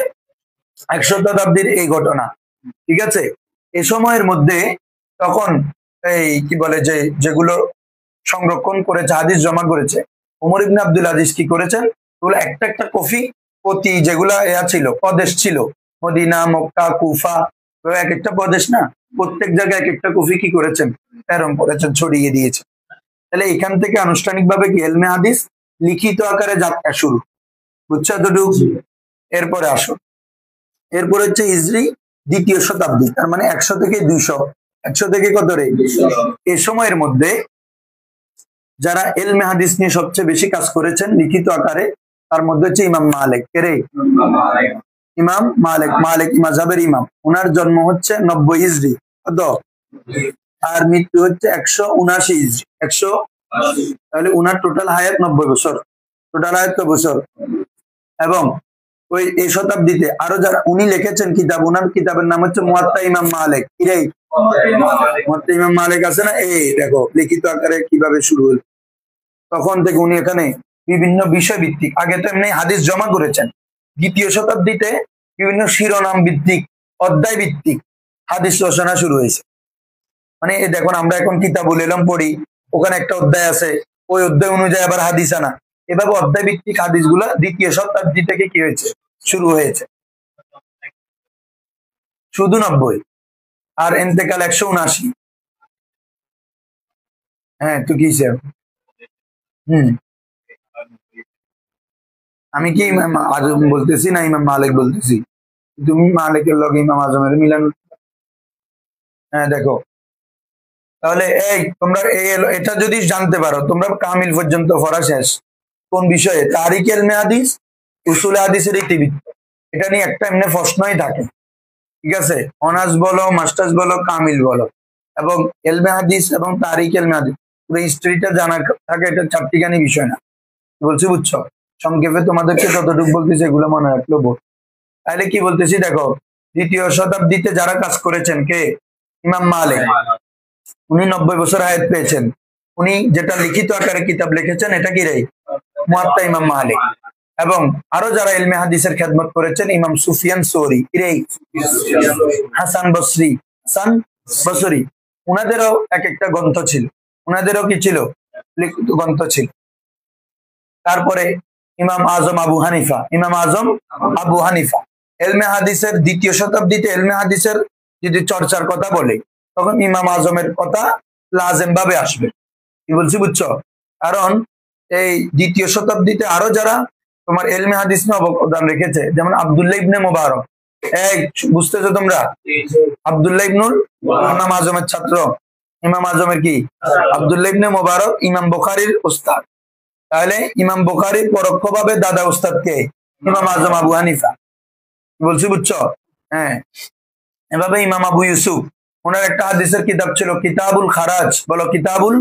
100 শতাব্দীর এই ঘটনা, ঠিক আছে। এ সময়ের মধ্যে তখন এই কি বলে যে যেগুলো সংরক্ষণ করেছে, হাদিস জমা করেছে, ওমর ইবনে আব্দুল আজিজ কি করেছেন, ওগুলো একটা একটা কফি প্রতি যেগুলা ছিল প্রদেশ ছিল, মদিনা, মক্কা, কুফা, এক একটা প্রদেশ না, প্রত্যেক জায়গায় এক একটা কফি কি করেছেন, প্রেরণ করেছেন, ছড়িয়ে দিয়েছেন। তাহলে এখান থেকে আনুষ্ঠানিকভাবে কি ইলমে হাদিস লিখিত আকারে যাত্রা শুরু, বুঝছো এতটুকু? এরপরে আসো, এরপরে হচ্ছে হিজরি 2য় শতাব্দী, তার মানে 100 থেকে 200, 100 থেকে কত রে, এ সময়ের মধ্যে যারা ইলমে হাদিস নিয়ে সবচেয়ে বেশি কাজ করেছেন লিখিত আকারে, তার মধ্যে হচ্ছে ইমাম মালিক। কে? ইমাম মালিক, মালিক মাযহাবের ইমাম। ওনার জন্ম হচ্ছে 90 হিজরি, কত, আর মৃত্যু হচ্ছে 179 হিজরি, 100, তাহলে ওনার টোটাল হায়াত 90 বছর, টোটাল হায়াত বছর। এবং ওই এই শতাব্দীতে আরো যারা উনি লিখেছেন কিতাব, ওনার কিতাবের নাম হচ্ছে মুয়াত্তা ইমাম মালিক। কি রে, মুয়াত্তা ইমাম মালিক আছে না, এই দেখো লিখিত আকারে কিভাবে শুরু হল। তখন থেকে উনি এখানে বিভিন্ন বিষয় ভিত্তিক, আগে তো এমনি হাদিস জমা করেছেন, 2য় শতাব্দীতে বিভিন্ন শিরোনাম ভিত্তিক, অধ্যায় ভিত্তিক হাদিস রচনা শুরু হয়েছে। মানে দেখুন আমরা এখন কিতাবুল ইলম পড়ি, ওখানে একটা অধ্যায় আছে, ওই অধ্যায় অনুযায়ী আবার হাদিস আনা, এভাবে অধ্যায় ভিত্তিক হাদিসগুলা 2য় শতাব্দী থেকে কি হয়েছে, শুরু হয়েছে। শুধু 90, আর এন্তেকাল 179। হ্যাঁ, তো কি হিসাব? আমি কি ইমাম আজম বলতেছি না ইমাম মালিক বলতেছি? তুমি মালিকের লগে ইমাম আজমের মিলান। হ্যাঁ দেখো, তাহলে এই তোমরা এটা যদি জানতে পারো, তোমরা কামিল পর্যন্ত পড়া শেষ। কোন বিষয়ে? তারিখ ইলমে হাদিস, উসুল হাদিসের ইতিবৃত্ত, এটা নিয়ে একটা এমনি প্রশ্নই থাকে, ঠিক আছে। অনার্স বলো, মাস্টার্স বলো, কামিল বলো, এবং ইলমে হাদিস এবং তারিখ ইলমে হাদিস পুরো হিস্ট্রিটা জানা থাকে, এটা চারটিখানি বিষয় না, বলছি বুঝছো। সংক্ষেপে তোমাদেরকে যতটুকু বলতেছি এগুলো মনে রাখলেও বল। তাহলে কি বলতেছি দেখো, 2য় শতাব্দীতে যারা কাজ করেছেন, কে? ইমাম মালিক, উনি 90 বছর হায়াত পেয়েছেন। উনি যেটা লিখিত আকারে কিতাব লিখেছেন এটা কি রে? মুয়াত্তা ইমাম মালিক। এবং আরো যারা ইলমে হাদিসের খেদমত করেছেন, ইমাম সুফিয়ান সৌরি, হাসান বসরি, হাসান বসরি, উনাদেরও এক একটা গ্রন্থ ছিল, উনাদেরও কি ছিল? লিখিত গ্রন্থ ছিল। তারপরে ইমাম আজম আবু হানিফা, ইমাম আজম আবু হানিফা ইলমে হাদিসের দ্বিতীয় শতাব্দীতে ইলমে হাদিসের যদি চর্চার কথা বলে তখন ইমাম আজমের কথা লাজেম ভাবে আসবে। কি বলছি বুঝছো? কারণ এই দ্বিতীয় শতাব্দীতে আরো যারা তোমার ইলমে হাদিস নিয়ে অবদান রেখেছে, যেমন আব্দুল্লাহ ইবনে মুবারক, এই বুঝতেছো তোমরা? আব্দুল্লাহ ইবনুল, ইমাম আজমের ছাত্র, ইমাম আজমের কি? আব্দুল্লাহ ইবনে মুবারক ইমাম বুখারীর উস্তাদ। তাহলে ইমাম বুখারীর পরোক্ষভাবে দাদা উস্তাদ কে? ইমাম আজম আবু হানিফা। বলছি বুঝছো? হ্যাঁ, এভাবে ইমাম আবু ইউসুফ, ওনার একটা হাদিসের কিতাব ছিল কিতাবুল খারাজ, বলো কিতাবুল।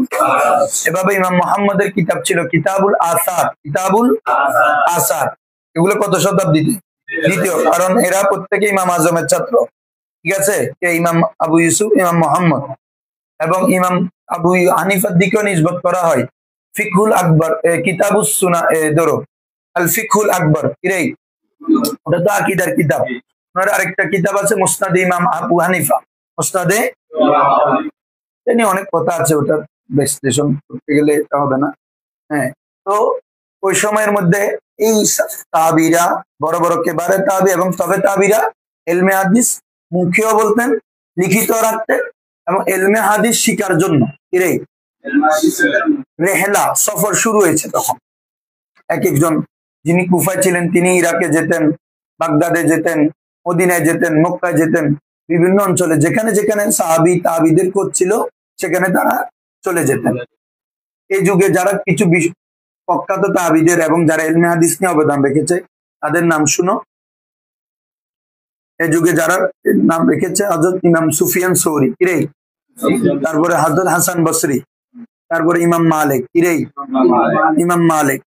এভাবে ইমাম মুহাম্মদের কিতাব ছিল কিতাবুল আসার, কিতাবুল আসার। এগুলো কত শতাব্দীতে? দ্বিতীয়। কারণ এরা প্রত্যেকে ইমাম আজমের ছাত্র। ঠিক আছে, ইমাম আবু ইউসুফ, ইমাম মুহাম্মদ এবং ইমাম আবু হানিফার দিকেও নিসবত করা হয় ফিকহুল আকবর, কিতাবুস সুনা, ধরো আল ফিকহুল আকবর, এরাই, ওটা তো আকীদার কিতাব। ওনার আরেকটা কিতাব আছে মুসনাদে ইমাম আবু হানিফা, মুসনাদে, এ অনেক কথা আছে, ওটা বিশ্লেষণ করতে গেলে এটা হবে না। হ্যাঁ, তো ওই সময়ের মধ্যে এই তাবিরা, বড় বড় কেবারে তাবি এবং তবে তাবিরা ইলমে হাদিস মুখেও বলতেন, লিখিত রাখতেন এবং ইলমে হাদিস শিকার জন্য এরাই রেহলা, সফর শুরু হয়েছে। তখন এক একজন, যিনি কুফায় ছিলেন তিনি ইরাকে যেতেন, বাগদাদে যেতেন, মদিনায় যেতেন, মক্কায় যেতেন, বিভিন্ন অঞ্চলে যেখানে যেখানে সাহাবী তাবিদের কোচ ছিল সেখানে তারা চলে যেতেন। এই যুগে যারা কিছু প্রখ্যাত তাবিদের এবং যারা ইলমে হাদিস নিয়ে অবদান রেখেছে তাদের নাম শুনো। এই যুগে যারা নাম রেখেছে হযরত ইমাম সুফিয়ান সৌরি, ইরেই, তারপরে হযরত হাসান বসরি, তারপরে ইমাম মালিক, ইরেই, ইমাম মালিক,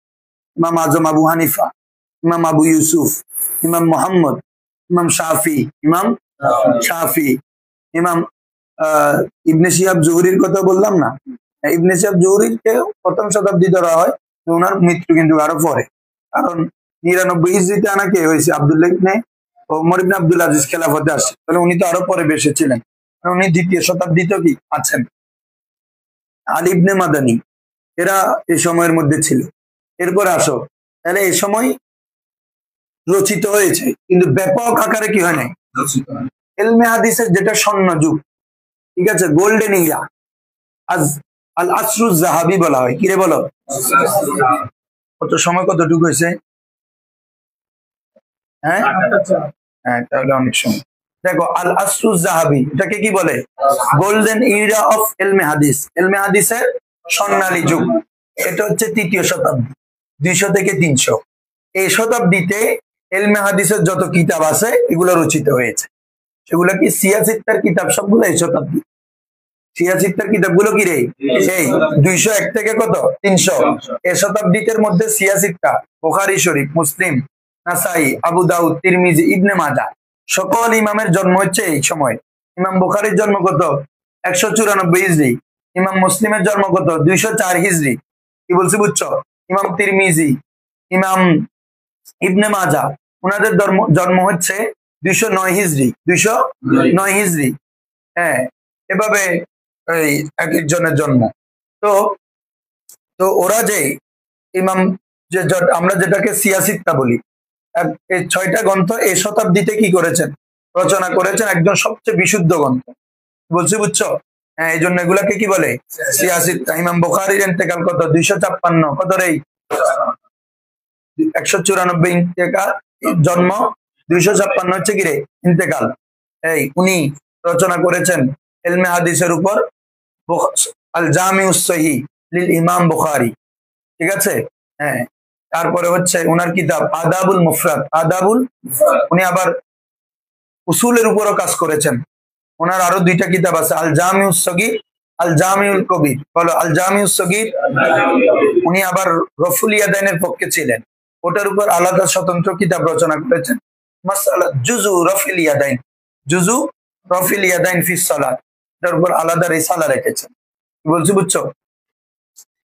ইমাম আজম আবু হানিফা, ইমাম আবু ইউসুফ, ইমাম মুহাম্মদ, ইমাম শাফি, ইমাম শাফি, ইমাম ইবনে শিহাব জুহরির কথা বললাম না, ইবনে শিহাব জুহরিকে প্রথম শতাব্দী ধরা হয়, ওনার মৃত্যু কিন্তু আরো পরে। কারণ 99 হিজরিতে আনা কে হয়েছে? আব্দুল্লাহ ইবনে ওমর ইবনে আব্দুল আজিজ খেলাফতে আসে, তাহলে উনি তো আরো পরে বেঁচেছিলেন, উনি দ্বিতীয় শতাব্দীতে কি আছেন। আলী ইবনে মাদানী, এরা এই সময়ের মধ্যে ছিল। এরপরে আসো, তাহলে এই সময় রচিত হয়েছে কিন্তু ব্যাপক আকারে কি হয় নাই ইলমে হাদিসের, যেটা স্বর্ণ যুগ, ঠিক আছে, গোল্ডেন ইরা, আজ আল আসরুজ জাহাবি বলা হয়। কিরে বলো? কত সময় কতটুকু হয়েছে? হ্যাঁ হ্যাঁ, তাহলে অনেক সময়। দেখো, আল আসরুজ জাহাবি, এটাকে কি বলে? গোল্ডেন ইরা অফ ইলমে হাদিস, ইলমে হাদিসের স্বর্ণালী যুগ। এটা হচ্ছে তৃতীয় শতাব্দী, 200 থেকে 300। এই শতাব্দীতে ইলমে হাদিসের যত কিতাব আছে এগুলো রচিত হয়েছে। সেগুলো কি? সিয়াসিত্তার কিতাব, সবগুলো এই শতাব্দী। সিয়াসিত্তার কিতাবগুলো কি রে? এই 201 থেকে কত 300 এই শতাব্দীর মধ্যে সিয়াসিত্তা, বুখারী শরীফ, মুসলিম, নাসাই, আবু দাউদ, তিরমিজি, ইবনে মাজাহ, সকল ইমামের জন্ম হচ্ছে এই সময়। ইমাম বুখারীর জন্ম কত? 194 হিজরি। ইমাম মুসলিমের জন্ম কত? 204 হিজরি। কি বলছি বুঝছো? ইমাম তিরমিজি, ইমাম ইবনে মাজাহ, ওনাদের জন্ম হচ্ছে 209 হিজরি, 209 হিজরি। হ্যাঁ, এভাবে এই এক একজনের জন্ম। তো তো ওরা যে ইমাম, যে আমরা যেটাকে সিয়াসিত্তা বলি, এই 6টা গ্রন্থ এই শতাব্দীতে কি করেছেন? রচনা করেছেন একজন সবচেয়ে বিশুদ্ধ গ্রন্থ। বলছি বুঝছো? হ্যাঁ, এই জন্য এগুলাকে কি বলে? সিয়াসিত্তা। ইমাম বুখারীর ইন্তেকাল কত? 256। কত রে? 194 ইন্তেকাল, জন্ম 256 হচ্ছে কি রে? ইন্তেকাল। এই উনি রচনা করেছেন ইলমে হাদিসের উপর আল জামিউস সহিহ লিল ইমাম বুখারী, ঠিক আছে। হ্যাঁ, তারপরে হচ্ছে ওনার কিতাব আদাবুল মুফরাদ, আদাবুল। উনি আবার উসুলের উপরও কাজ করেছেন। ওনার আরো 2টা কিতাব আছে, আল জামিউস সগীর, আল জামিউল কবির। বলো, আল জামিউস সগীর। উনি আবার রফুল ইয়াদাইনের পক্ষে ছিলেন, ওটার উপর আলাদা স্বতন্ত্র কিতাব রচনা করেছেন, মাসআলা জুজু রফিল ইয়াদাইন, জুজু রফিল ইয়াদাইন ফিস সালাত। এটার উপর আলাদা রিসালা রেখেছেন। কি বলছি বুঝছো?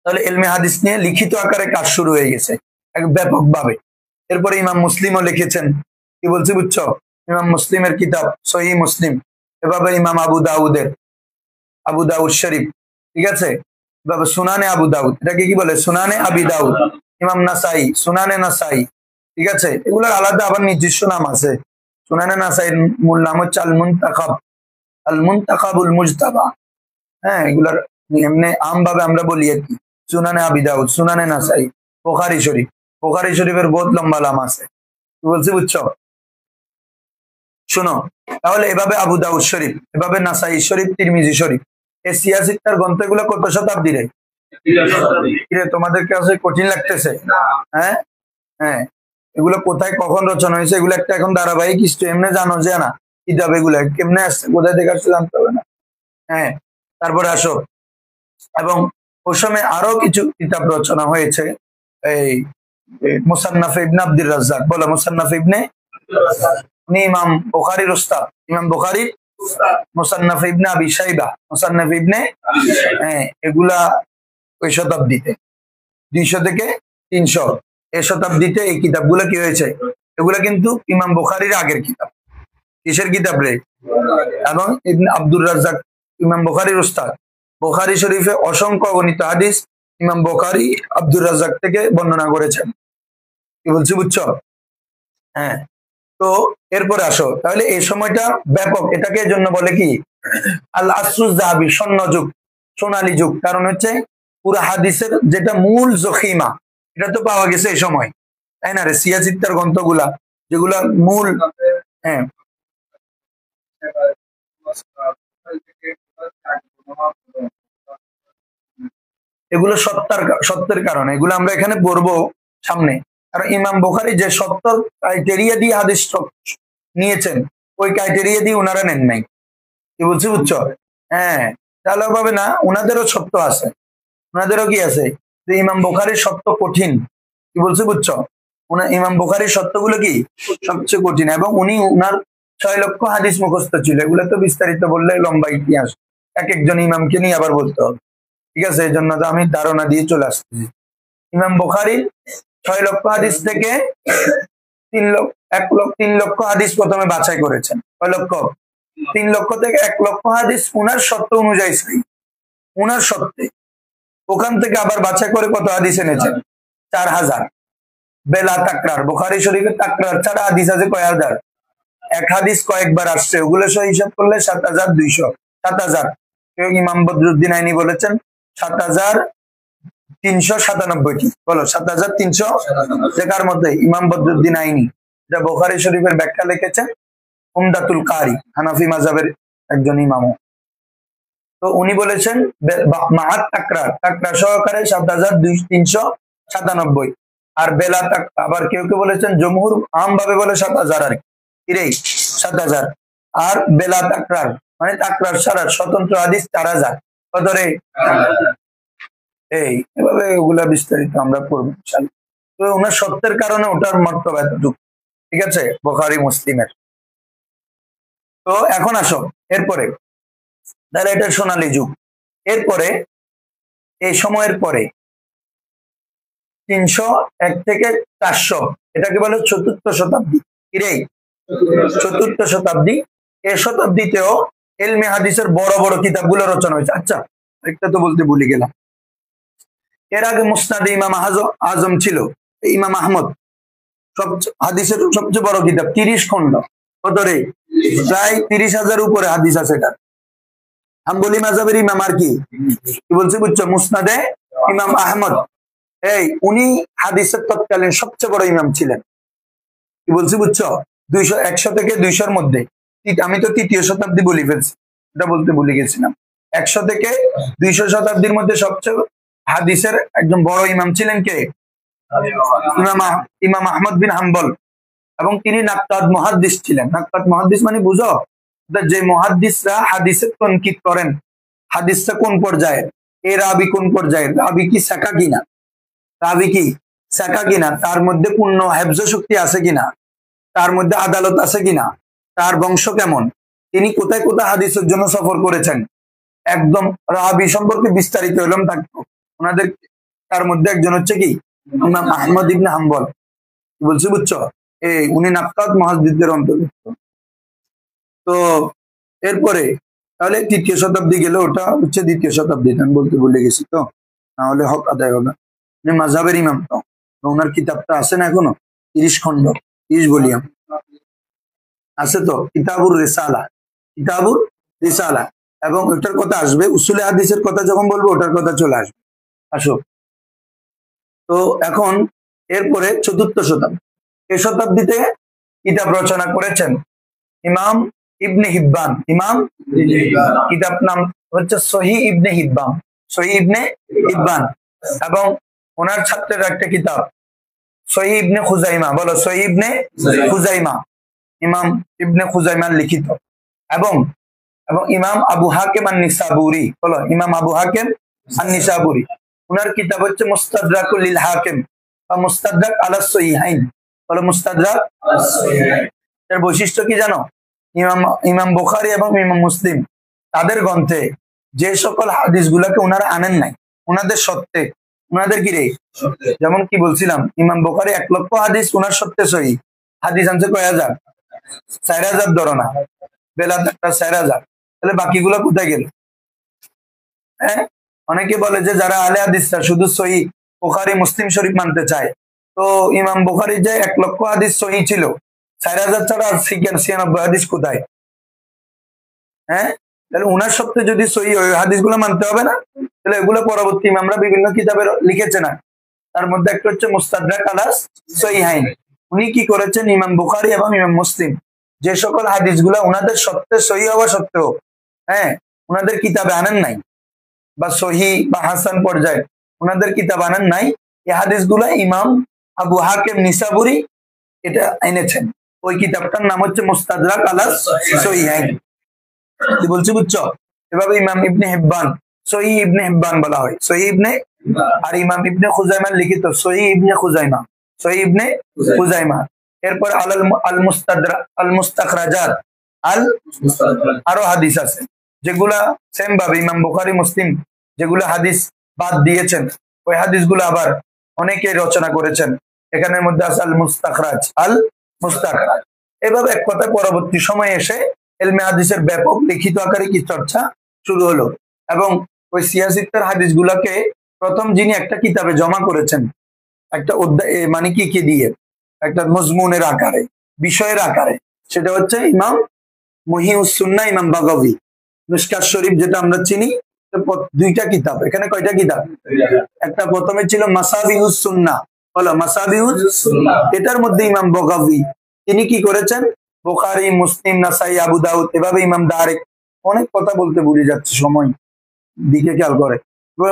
তাহলে ইলমে হাদিস নিয়ে লিখিত আকারে কাজ শুরু হয়ে গেছে এক ব্যাপকভাবে। এরপরে ইমাম মুসলিমও লিখেছেন। কি বলছি বুঝছো? ইমাম মুসলিমের কিতাব সহিহ মুসলিম, এভাবে ইমাম আবু দাউদ শরীফ, ঠিক আছে, এভাবে সুনানে আবু দাউদ, এটাকে কি বলে সুনানে আবি দাউদ, ইমাম নাসাই সুনানে নাসাই, ঠিক আছে, এগুলোর আলাদা আবার নিজস্ব নাম আছে। সুনানে নাসাইর মূল নাম হচ্ছে আল মুনতাখাবুল মুজতাবা। হ্যাঁ, এগুলার এমনি আমভাবে আমরা বলি আর কি, সুনানে আবি দাউদ, সুনানে নাসাই, বুখারী শরীফের বহুত লম্বা নাম আছে। কি বলছি বুঝছো? শোনো, তাহলে এভাবে আবু দাউদ শরীফ, এভাবে নাসাই শরীফ, তিরমিজি শরীফ, এই সিয়াসিত্তার গ্রন্থগুলো কত শতাব্দীর? তোমাদের কাছে কঠিন লাগতেছে? হ্যাঁ হ্যাঁ, এগুলো কোথায় কখন রচনা হয়েছে এগুলো একটা এখন ধারাবাহিক হিস্ট্রি, এমনি জানো যে না কিতাব এগুলো কেমনে আসছে, কোথায় থেকে আসছে জানতে হবে না। হ্যাঁ, তারপরে আসো, এবং ওই সময় আরো কিছু কিতাব রচনা হয়েছে। এই মুসান্নাফে ইবনে আব্দুর রাজ্জাক, বলো মুসান্নাফে ইবনে, উনি ইমাম বুখারীর উস্তাদ, ইমাম বুখারীর মুসান্নাফে ইবনে আবি শাইবা, মুসান্নাফে ইবনে, হ্যাঁ, এগুলা ওই শতাব্দীতে 200 থেকে 300 এই শতাব্দীতে এই কিতাবগুলো কি হয়েছে, এগুলা কিন্তু ইমাম বুখারীর আগের কিতাব। কিসের কিতাব রে? এবং ইবনে আব্দুর রাজ্জাক ইমাম বুখারীর উস্তাদ, বুখারী শরীফে অসংখ্য অগণিত হাদিস ইমাম বুখারী আব্দুর রাজ্জাক থেকে বর্ণনা করেছেন। কি বলছি বুঝছো? হ্যাঁ, তো এরপরে আসো, তাহলে এই সময়টা ব্যাপক, এটাকে এর জন্য বলে কি আল আসরুজ যাহাবি, স্বর্ণ যুগ, সোনালী যুগ। কারণ হচ্ছে পুরো হাদিসের যেটা মূল জখিমা এটা তো পাওয়া গেছে এই সময়, তাই না রে? সিয়াসিত্তার গ্রন্থগুলা যেগুলা মূল, হ্যাঁ, এগুলো সত্যের কারণে এগুলো আমরা এখানে পড়বো সামনে। কারণ ইমাম বুখারী যে সত্য ক্রাইটেরিয়া দিয়ে হাদিস নিয়েছেন ওই ক্রাইটেরিয়া দিয়ে ওনারা নেন নাই। কি বলছি বুঝছো? হ্যাঁ, তাহলে পাবে না, ওনাদেরও সত্য আছে, ওনাদেরও কি আছে যে ইমাম বুখারীর সত্য কঠিন। কি বলছি বুঝছো? ইমাম বুখারীর সত্যগুলো কি সবচেয়ে কঠিন, এবং উনি উনার 6 লক্ষ হাদিস মুখস্থ ছিল। এগুলো তো বিস্তারিত বললে লম্বা ইতিহাস, এক একজন ইমামকে নিয়ে আবার বলতে হবে, ঠিক আছে? এই জন্য তো আমি ধারণা দিয়ে চলে আসতেছি। ইমাম বুখারীর 6 লক্ষ হাদিস থেকে 3 লক্ষ হাদিস প্রথমে বাছাই করেছেন। 6 লক্ষ, 3 লক্ষ থেকে 1 লক্ষ হাদিস উনার সত্য অনুযায়ী সহি, উনার সত্যে। ওখান থেকে আবার বাছাই করে কত হাদিস এনেছেন? 4000। বেলা তাকরার, বুখারী শরীফের তাকরার ছাড়া হাদিস আছে কয় হাজার? এক হাদিস কয়েকবার আসছে, ওগুলো সহ হিসাব করলে 7200, 7000। কেউ ইমাম বদরুদ্দিন আইনি বলেছেন 7397টি, বলো 7300, যেটার মধ্যে ইমাম বদরুদ্দিন আইনি, যা বুখারী শরীফের ব্যাখ্যা লিখেছেন, উমদাতুল কারি, হানাফি মাযহাবের একজন ইমামও। তো উনি বলেছেন মাআত তাকরার, তাকরার সহকারে 7397। আর বেলা আবার কেউ কেউ বলেছেন, জমহুর আমভাবে বলে 7000, আর কি রে 7000। আর বেলা তাকরার মানে তাকরার ছাড়া স্বতন্ত্র হাদিস 4000। কত রে? এই এভাবে ওগুলা বিস্তারিত আমরা পড়বো ইনশাআল্লাহ। তো ওনার সত্যের কারণে ওটার মর্তবা এতটুকু, ঠিক আছে, বুখারী মুসলিমের। তো এখন আসো এরপরে, তাহলে এটা সোনালী যুগ। এরপরে এই সময়ের পরে 301 থেকে 400, এটাকে বলে চতুর্থ শতাব্দী। কিরে, চতুর্থ শতাব্দী। এই শতাব্দীতেও ইলমে হাদিসের বড় বড় কিতাবগুলো রচনা হয়েছে। আচ্ছা, একটা তো বলতে ভুলে গেলাম, এর আগে মুসনাদে ইমাম আজম ছিল ইমাম আহমদ, হাদিসের সবচেয়ে বড় কিতাব, 30 খন্ড। কত রে? প্রায় 30,000 উপরে হাদিস আছে এটা। হাম্বলি মাযহাবের ইমাম আর কি বলছি বুঝছো? মুসনাদে ইমাম আহমদ, উনি হাদিসের তৎকালীন সবচেয়ে বড় ইমাম ছিলেন। কি বলছি বুঝছো? 100 থেকে 200-র মধ্যে। আমি তো 3য় শতাব্দী বলে ফেলছি, এটা বলতে ভুলে গেছিলাম। 100 থেকে 200 শতাব্দীর মধ্যে সবচেয়ে হাদিসের একজন বড় ইমাম ছিলেন কে? ইমাম আহমদ বিন হাম্বল। এবং তিনি নাক্কাদ মুহাদ্দিস ছিলেন। নাক্কাদ মুহাদ্দিস মানে বুঝো, যে মুহাদ্দিসরা হাদিসের তানকিদ করেন, হাদিসটা কোন পর্যায়ে, এর রাবি কোন পর্যায়ে, রাবি কি সাকা কিনা, রাবি কি সাকা কিনা, তার মধ্যে পূর্ণ হেফজ শক্তি আছে কিনা, তার মধ্যে আদালত আছে কিনা, তার বংশ কেমন, তিনি কোথায় কোথায় হাদিসের জন্য সফর করেছেন, একদম রাবি সম্পর্কে বিস্তারিত এলম থাকতো ওনাদের। তার মধ্যে একজন হচ্ছে কি ইমাম আহমদ ইবনে হাম্বল, বলছি বুঝছো, উনি নাক্কাত মুহাদ্দিসদের অন্তর্ভুক্ত। তো এরপরে তাহলে তৃতীয় শতাব্দী গেলে, ওটা হচ্ছে দ্বিতীয় শতাব্দী, আমি বলতে ভুলে গেছি, তো না হলে হক আদায় হবে। উনি মাযহাবের ইমাম, তো ওনার কিতাবটা আছে না এখনো, 30 খণ্ড, 30 ভলিউম আছে, তো কিতাবুর রিসালা, কিতাবুর রিসালা। এবং ওটার কথা আসবে, উসুলে হাদিসের কথা যখন বলবো ওটার কথা চলে আসবে। আসো, তো এখন এরপরে চতুর্থ শতাব্দী, এই শতাব্দীতে কিতাব রচনা করেছেন ইমাম ইবনে হিব্বান। ইমাম কিতাব নাম হচ্ছে সহিহ ইবনে হিব্বান, সহিহ ইবনে হিব্বান। এবং ওনার ছাত্রের একটা কিতাব সহিহ ইবনে খুজাইমা, বলো সহিহ ইবনে খুজাইমা, ইমাম ইবনে খুজাইমার লিখিত। এবং এবং ইমাম আবু হাকিম আন-নিসাবুরি, বলো ইমাম আবু হাকিম আন-নিসাবুরি, ওনার কিতাব হচ্ছে মুস্তাদরাকুল লিল হাকিম বা মুস্তাদরাক আলা সহিহাইন, বলো মুস্তাদরাক। এর বৈশিষ্ট্য কি জানো? ইমাম বুখারী এবং ইমাম মুসলিম তাদের গ্রন্থে যে সকল হাদিস গুলাকে ওনারা আনেন নাই, ওনাদের সত্ত্বে, ওনাদের কি রে, যেমন কি বলছিলাম, ইমাম বুখারী 1 লক্ষ হাদিস ওনার সত্ত্বে সহিহ হাদিস আনছে কয় হাজার? 4000 ধরো না, বেলাত একটা 4000, তাহলে বাকিগুলো কোথায় গেল? হ্যাঁ, অনেকে বলে যে যারা আলে হাদিসরা শুধু সহিহ বুখারী মুসলিম শরীফ মানতে চায়, তো ইমাম বুখারীর যে 1 লক্ষ হাদিস সহিহ ছিল, 4000 ছাড়া 96 হাদিস কোথায়? হ্যাঁ, তাহলে উনার সত্ত্বে যদি সহিহ হাদিসগুলো মানতে হবে না? তাহলে এগুলো পরবর্তী ইমামরা বিভিন্ন কিতাবে লিখেছে না, তার মধ্যে একটা হচ্ছে মুস্তাদরাক আলা সহিহাইন। উনি কি করেছেন, ইমাম বুখারী এবং ইমাম মুসলিম যে সকল হাদিসগুলো উনাদের সত্ত্বে সহিহ হওয়া সত্ত্বেও, হ্যাঁ, উনাদের কিতাবে আনেন নাই, বা সহিহ বা হাসান পর্যায়ে উনাদের কিতাব আনেন নাই, এই হাদিসগুলো ইমাম আবু হাকিম নিসাবুরি এটা এনেছেন। ওই কিতাবটার নাম হচ্ছে মুস্তাদরাক আলা সহিহাইন। কি বলছি বুঝছো? এভাবে ইমাম ইবনে হিব্বান, সহিহ ইবনে হিব্বান বলা হয়, সহিহ ইবনে, আর ইমাম ইবনে খুজাইমার লিখিত সহিহ ইবনে খুজাইমা, সহিহ ইবনে খুজাইমা। এরপর আল মুস্তাদরাক, আল মুস্তাখরাজাত, আল আরো হাদিস আছে যেগুলা সেম ভাবে ইমাম বুখারী মুসলিম যেগুলো হাদিস বাদ দিয়েছেন, ওই হাদিসগুলো আবার অনেকে রচনা করেছেন। এখানের মধ্যে আছে আল মুস্তাখরাজ, আল মুস্তাখরাজ। এভাবে এক কথা পরবর্তী সময়ে এসে ইলমে হাদিসের ব্যাপক লিখিত আকারে কি চর্চা শুরু হলো। এবং ওই সিয়াসিত্তার হাদিসগুলোকে প্রথম যিনি একটা কিতাবে জমা করেছেন, একটা অধ্যায় মানে কি দিয়ে, একটা মজমুনের আকারে, বিষয়ের আকারে, সেটা হচ্ছে ইমাম মুহিউস সুন্নাহ ইমাম বাগাবী। মিশকাত শরীফ যেটা আমরা চিনি, দুইটা কিতাব, এখানে কয়টা কিতাব? একটা প্রথমে ছিল মাসাবিহুস সুন্নাহ, বলো মাসাবিহুস সুন্নাহ। এটার মধ্যে ইমাম বাগাবী তিনি কি করেছেন, বুখারী মুসলিম নাসাই আবু দাউদ, এভাবে ইমাম দারেক, অনেক কথা বলতে ভুলে যাচ্ছে, সময় দিকে খেয়াল করে,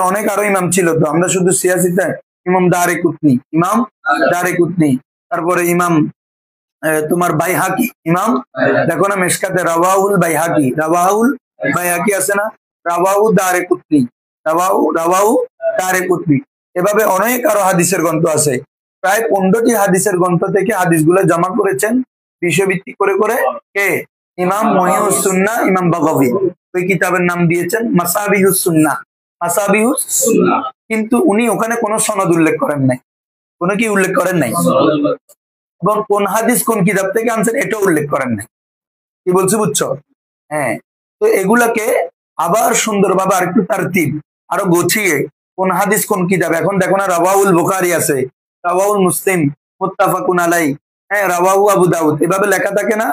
অনেক আরো ইমাম ছিল, তো আমরা শুধু সিয়াসিতে ইমাম দারেকুতনি, ইমাম দারেকুতনি, তারপরে ইমাম তোমার বাইহাকি, ইমাম দেখো না মিশকাতে রাওয়াহুল বাইহাকি, রাওয়াহুল বাইহাকি আছে না, রাওয়াহু দারেকুতনি, রাওয়াহু দারেকুতনি। এভাবে অনেক আরো হাদিসের গ্রন্থ আছে, প্রায় 15টি হাদিসের গ্রন্থ থেকে হাদিসগুলো জমা করেছেন বিষয়ভিত্তিক করে করে কে? ইমাম মুহিউস সুন্নাহ ইমাম বাগাবী। ওই কিতাবের নাম দিয়েছেন মাসাবিহুস সুন্নাহ, মাসাবিহুস সুন্নাহ। কিন্তু উনি ওখানে কোনো সনদ উল্লেখ করেন নাই, কোনো কি উল্লেখ করেন নাই, এবং কোন হাদিস কোন কিতাব থেকে আনছেন এটাও উল্লেখ করেন নাই। কি বলছি বুঝছো? হ্যাঁ, তো এগুলাকে আবার সুন্দরভাবে আরেকটু তারতিব, আরো গুছিয়ে কোন হাদিস কোন কিতাব, এখন দেখো না রাওয়াহুল বুখারী আছে, রাওয়াহুল মুসলিম, মুত্তাফাকুন আলাই, হ্যাঁ, রাওয়াহু আবু দাউদ, এভাবে লেখা থাকে না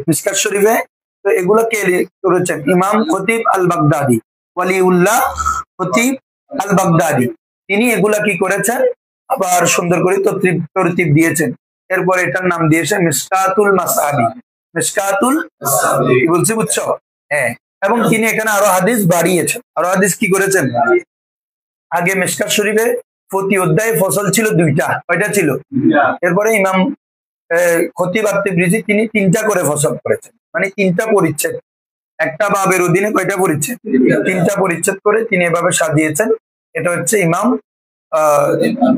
মিশকাত শরীফে। তো এগুলো কে করেছেন? ইমাম খতিব আল বাগদাদি, ওয়ালিউল্লাহ খতিব আল বাগদাদি, তিনি এগুলা কি করেছেন, আবার সুন্দর করে তরতিব দিয়েছেন। এরপর এটার নাম দিয়েছেন মিশকাতুল মাসাবি, মিশকাতুল মাসাবি। কি বলছি বুঝছো? হ্যাঁ, এবং তিনি এখানে আরো হাদিস বাড়িয়েছেন, আরো হাদিস কি করেছেন? আগে মিশকাত শরীফে প্রতি অধ্যায়ে ফসল ছিল 2টা, কয়টা ছিল? এরপরে ইমাম খতিব আত-তিবরিজি তিনি 3টা করে ফসল করেছেন, মানে 3টা পরিচ্ছেদ, একটা বাবের অধীনে কয়টা পরিচ্ছেদ? 3টা পরিচ্ছেদ করে তিনি এভাবে সাজিয়েছেন। এটা হচ্ছে ইমাম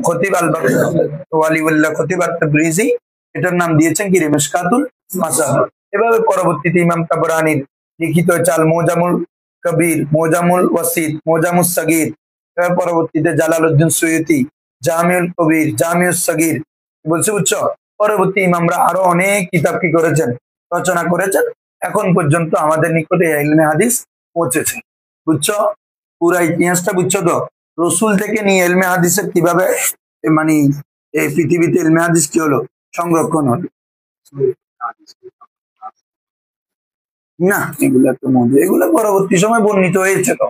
খতিব আল ওয়ালিউল্লাহ খতিব আত-তিবরিজি, এটার নাম দিয়েছেন কি? মিশকাতুল মাসাবি। এভাবে পরবর্তীতে ইমাম তাবরানীর লিখিত চাল মুজামুল কবির, মোজামুল ওয়াসিত, মোজামুস সগীর, পরবর্তীতে জালালউদ্দিন সুয়ুতি, জামিউল কবির, জামিউস সগীর, বলছে বুঝছো। পরবর্তী ইমামরা আরো অনেক কিতাব কি করেছেন, রচনা করেছেন। এখন পর্যন্ত আমাদের নিকটে ইলমে হাদিস পৌঁছেছে, বুঝছো। পুরা ইতিহাসটা বুঝছো তো, রসুল থেকে নিয়ে ইলমে হাদিসের কিভাবে মানে এই পৃথিবীতে ইলমে হাদিস কি হলো, সংরক্ষণ হলো। না, এগুলা তো মজা, এগুলো পরবর্তী সময় বর্ণিত হয়েছে, তো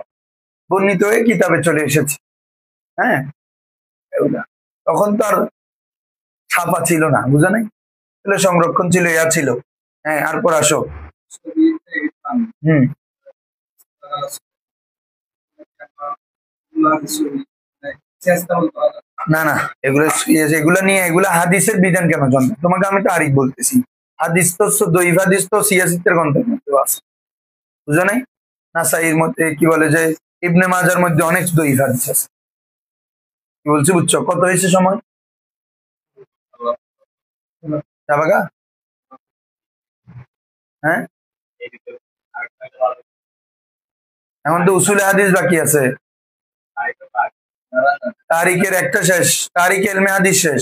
বর্ণিত হয়ে কিতাবে চলে এসেছে। হ্যাঁ, এগুলা তখন তো আর ছাপা ছিল না, বুঝা নাই, তাহলে সংরক্ষণ ছিল, ইয়া ছিল। হ্যাঁ, আর আসো। হম না না, এগুলা নিয়ে এগুলা হাদিসের বিধান কেন জন্ম, তোমাকে আমি তো আরিফ বলতেছি। হাদিস তো দৈব হাদিস তো সিয়াসিতের গ্রন্থের মধ্যে আছে, বুঝো নাই। নাসাইর মধ্যে কি বলে যে ইবনে মাজার মধ্যে অনেক দৈব হাদিস আছে। কি বলছি বুঝছো, কত হয়েছে সময়, যাবাগা। হ্যাঁ, এখন তো উসুলে হাদিস বাকি আছে, তারিখের একটা শেষ, তারিখে এলমে হাদিস শেষ,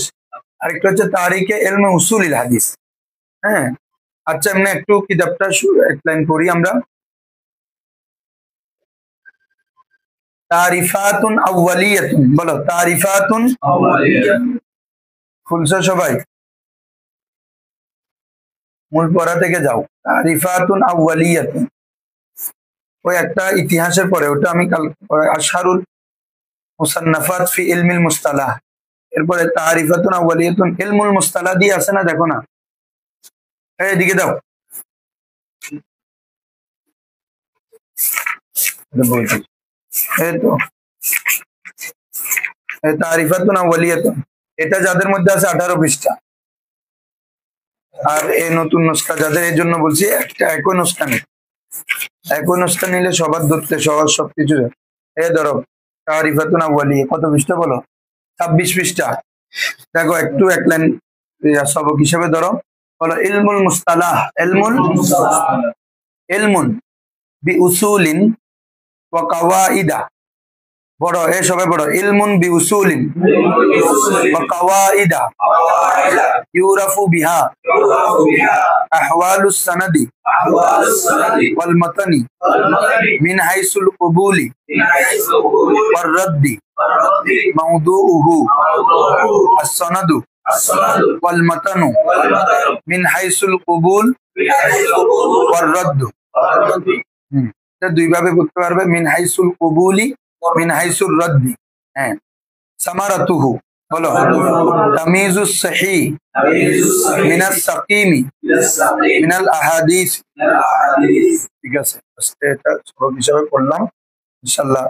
আরেকটা হচ্ছে তারিখে এলমে উসুলিল হাদিস। হ্যাঁ, আচ্ছা, এমনি একটু কিতাবটা এক লাইন পড়ি আমরা। তারিফাতুন আউয়ালিয়াতুন, বলো তারিফাতুন খুলছো সবাই, মূল পড়া থেকে যাও। তারিফাতুন আউয়ালিয়াতুন, ওই একটা ইতিহাসের পরে, ওটা আমি কাল আশহারুল মুসান্নাফাত ফি ইলমিল মুস্তালাহ, এরপরে তারিফাতুন আউয়ালিয়াতুন ইলমুল মুস্তালাহ দিয়ে আছে না, দেখো না, এদিকে দাও, বলছি এই তো তারিফাতুন আউয়ালিয়াতুন, এটা যাদের মধ্যে আছে 18 পৃষ্ঠা। আর এই নতুন নুসখা যাদের, এই জন্য বলছি একটা একই নুসখা নেই, একই নুসখা নিলে সবার ধরতে সবার সবকিছু। ধরো তারিফাতুন আউয়ালিয়া, কত পৃষ্ঠা বলো, 26 পৃষ্ঠা। দেখো একটু এক লাইন সবক হিসেবে ধরো, বলো ইলমুল মুস্তালাহ, ইলমুন বি উসুলিন ওয়া কাওয়াইদা, বড় এ সবাই বড়, ইলমুন বি উসুলিন ওয়া কাওয়াইদা ইউরাফু বিহা আহওয়ালুস সানাদি ওয়াল মাতানি মিন হাইসুল কুবুলি ওয়ার রাদ্দি মাওদুউহু as-sanadu ওয়াল মাতানু মিন হাইসুল কুবুল ওয়ার রাদ্দু। এটা দুই ভাবে পড়তে পারবে, মিন হাইসুল কুবুলি, মিন হাইসুল রাদ্দি। হ্যাঁ, সামারাতুহু, বলো তামিজুস সহিহ মিনাস সাকিমি মিনাল আহাদিস। ঠিক আছে, এটা সবক হিসাবে পড়লাম, ইনশাআল্লাহ।